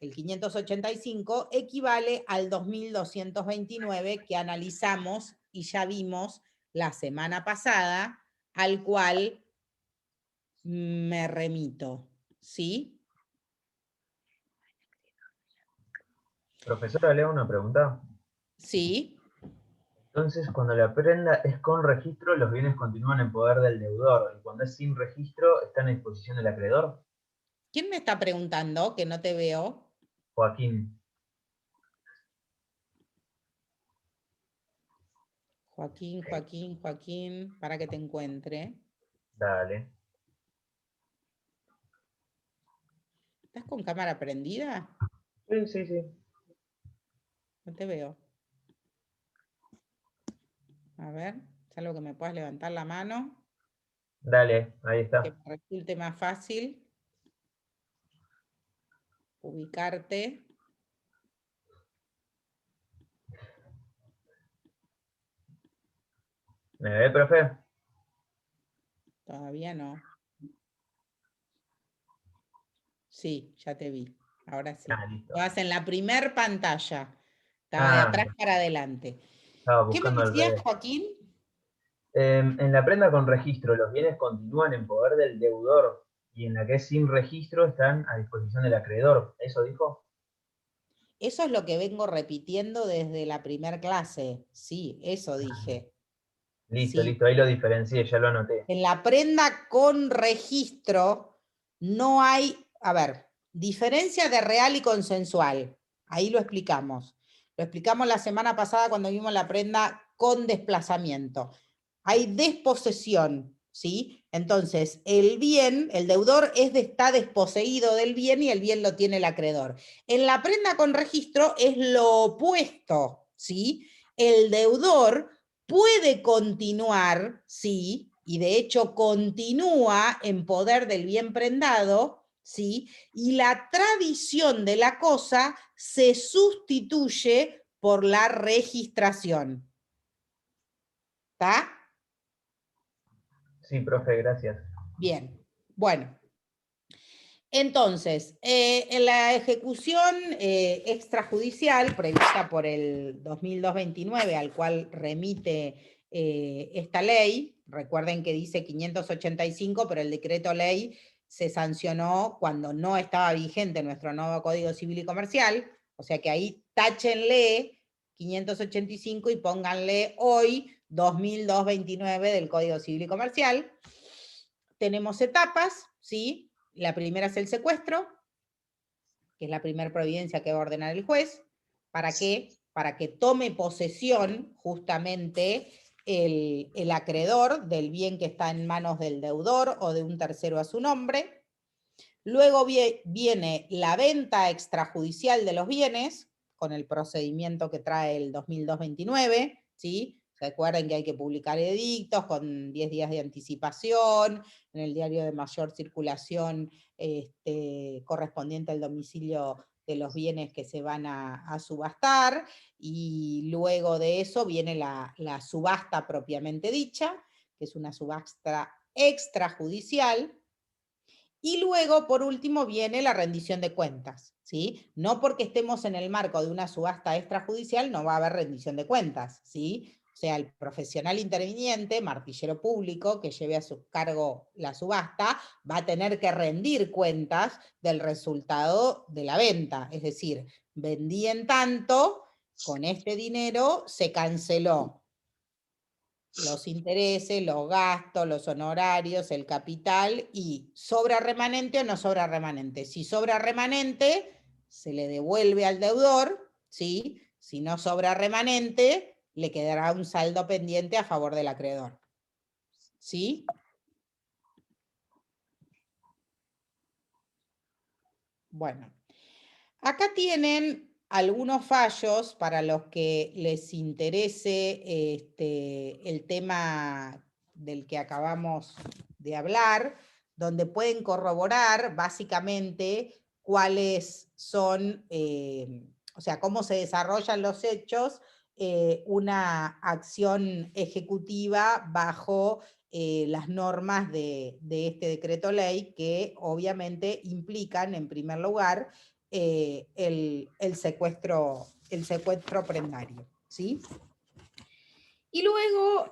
el 585 equivale al 2229 que analizamos y ya vimos la semana pasada, al cual me remito. ¿Sí? Profesora, le hago una pregunta. Sí. Entonces, cuando la prenda es con registro, los bienes continúan en poder del deudor. Y cuando es sin registro, ¿están a disposición del acreedor? ¿Quién me está preguntando? Que no te veo. Joaquín. Joaquín, para que te encuentre. Dale. ¿Estás con cámara prendida? Sí. No te veo. A ver, es algo que me puedas levantar la mano. Dale, ahí Que está. me resulte más fácil ubicarte. ¿Me ve, profe? Todavía no. Sí, ya te vi. Ahora sí. Listo. Estabas en la primer pantalla. Estaba de atrás para adelante. Estaba ¿Qué me buscando al decías, revés. Joaquín? En la prenda con registro, los bienes continúan en poder del deudor. Y en la que es sin registro, están a disposición del acreedor. ¿Eso dijo? Eso es lo que vengo repitiendo desde la primer clase. Sí, eso dije. Listo, Sí. listo. Ahí lo diferencié, ya lo anoté. En la prenda con registro no hay, a ver, diferencia de real y consensual. Ahí lo explicamos. Lo explicamos la semana pasada cuando vimos la prenda con desplazamiento. Hay desposesión, ¿sí? Entonces, el bien, el deudor está desposeído del bien y el bien lo tiene el acreedor. En la prenda con registro es lo opuesto, ¿sí? El deudor puede continuar, sí, y de hecho continúa en poder del bien prendado, ¿sí? Y la tradición de la cosa se sustituye por la registración. ¿Está? Sí, profe, gracias. Bien, bueno. Entonces, en la ejecución extrajudicial prevista por el 2229, al cual remite esta ley, recuerden que dice 585, pero el decreto ley se sancionó cuando no estaba vigente nuestro nuevo Código Civil y Comercial, o sea que ahí táchenle 585 y pónganle hoy 2229 del Código Civil y Comercial. tenemos etapas, ¿sí? La primera es el secuestro, que es la primera providencia que va a ordenar el juez. ¿Para qué? Para que tome posesión justamente el acreedor del bien que está en manos del deudor o de un tercero a su nombre. Luego viene la venta extrajudicial de los bienes, con el procedimiento que trae el 2002-29, ¿sí? Recuerden que hay que publicar edictos con 10 días de anticipación, en el diario de mayor circulación correspondiente al domicilio de los bienes que se van a subastar, y luego de eso viene la subasta propiamente dicha, que es una subasta extrajudicial. Y luego, por último, viene la rendición de cuentas, ¿sí? No porque estemos en el marco de una subasta extrajudicial no va a haber rendición de cuentas, ¿sí? O sea, el profesional interviniente, martillero público, que lleve a su cargo la subasta, va a tener que rendir cuentas del resultado de la venta. Es decir, vendí en tanto, con este dinero se canceló los intereses, los gastos, los honorarios, el capital, y ¿sobra remanente o no sobra remanente? Si sobra remanente, se le devuelve al deudor, ¿sí? Si no sobra remanente, le quedará un saldo pendiente a favor del acreedor. ¿Sí? Bueno, acá tienen algunos fallos para los que les interese el tema del que acabamos de hablar, donde pueden corroborar básicamente cuáles son, o sea, cómo se desarrollan los hechos, una acción ejecutiva bajo las normas de este decreto ley, que obviamente implican, en primer lugar, el secuestro prendario, ¿sí? Y luego,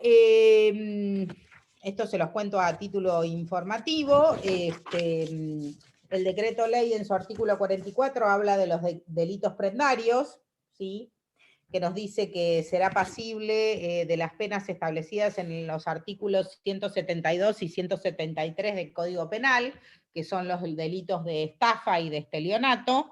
esto se los cuento a título informativo, el decreto ley en su artículo 44 habla de los delitos prendarios, ¿sí? Que nos dice que será pasible de las penas establecidas en los artículos 172 y 173 del Código Penal, que son los delitos de estafa y de estelionato,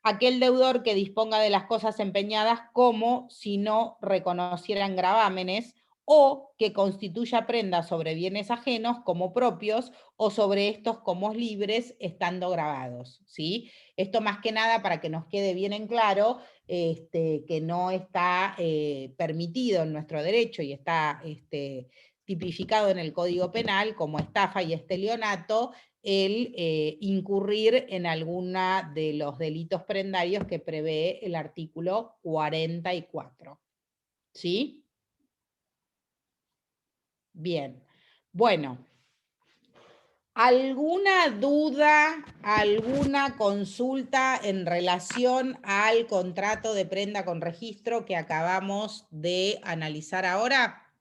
aquel deudor que disponga de las cosas empeñadas como si no reconocieran gravámenes, o que constituya prenda sobre bienes ajenos como propios, o sobre estos como libres, estando grabados, ¿sí? Esto más que nada para que nos quede bien en claro que no está permitido en nuestro derecho y está tipificado en el Código Penal como estafa y estelionato el incurrir en alguna de los delitos prendarios que prevé el artículo 44. ¿Sí? Bien. Bueno. ¿Alguna duda, alguna consulta en relación al contrato de prenda con registro que acabamos de analizar ahora?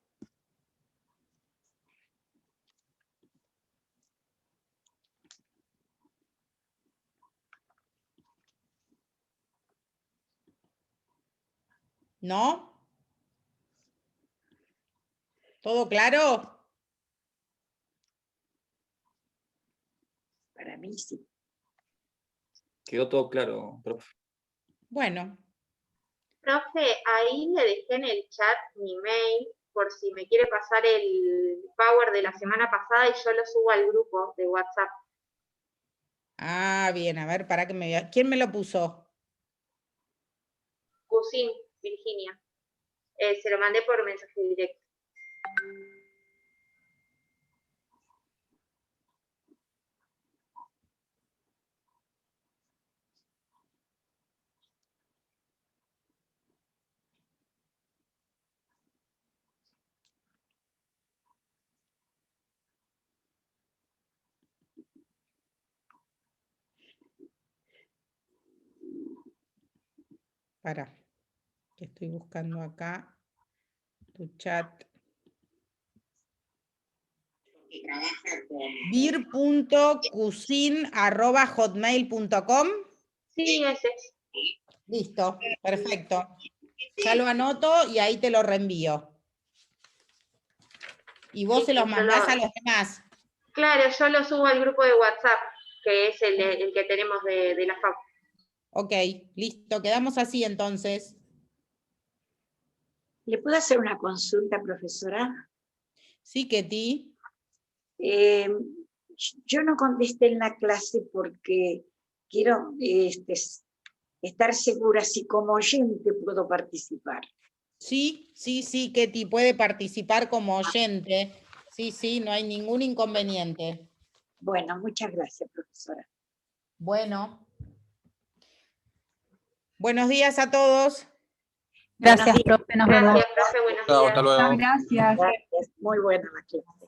¿No? ¿Todo claro? Para mí sí. Quedó todo claro, profe. Bueno. Profe, ahí le dejé en el chat mi mail por si me quiere pasar el Power de la semana pasada y yo lo subo al grupo de WhatsApp. Ah, bien, a ver, para que me vea. ¿Quién me lo puso? Cusin, Virginia. Se lo mandé por mensaje directo. Para, que estoy buscando acá tu chat. vir.cusin@hotmail.com. Sí, ese. Listo, perfecto. Ya lo anoto y ahí te lo reenvío. Y vos se los mandás a los demás. Claro, yo lo subo al grupo de WhatsApp, que es el que tenemos de la FAU. Ok, listo, quedamos así entonces. ¿Le puedo hacer una consulta, profesora? Sí, Ketty. Yo no contesté en la clase porque quiero estar segura si como oyente puedo participar. Sí, Ketty, puede participar como oyente. Sí, no hay ningún inconveniente. Bueno, muchas gracias, profesora. Bueno. Buenos días a todos. Gracias, profe, nos vemos. Gracias, profe, buenos días. Hasta luego. Gracias. Gracias, muy buena la clase.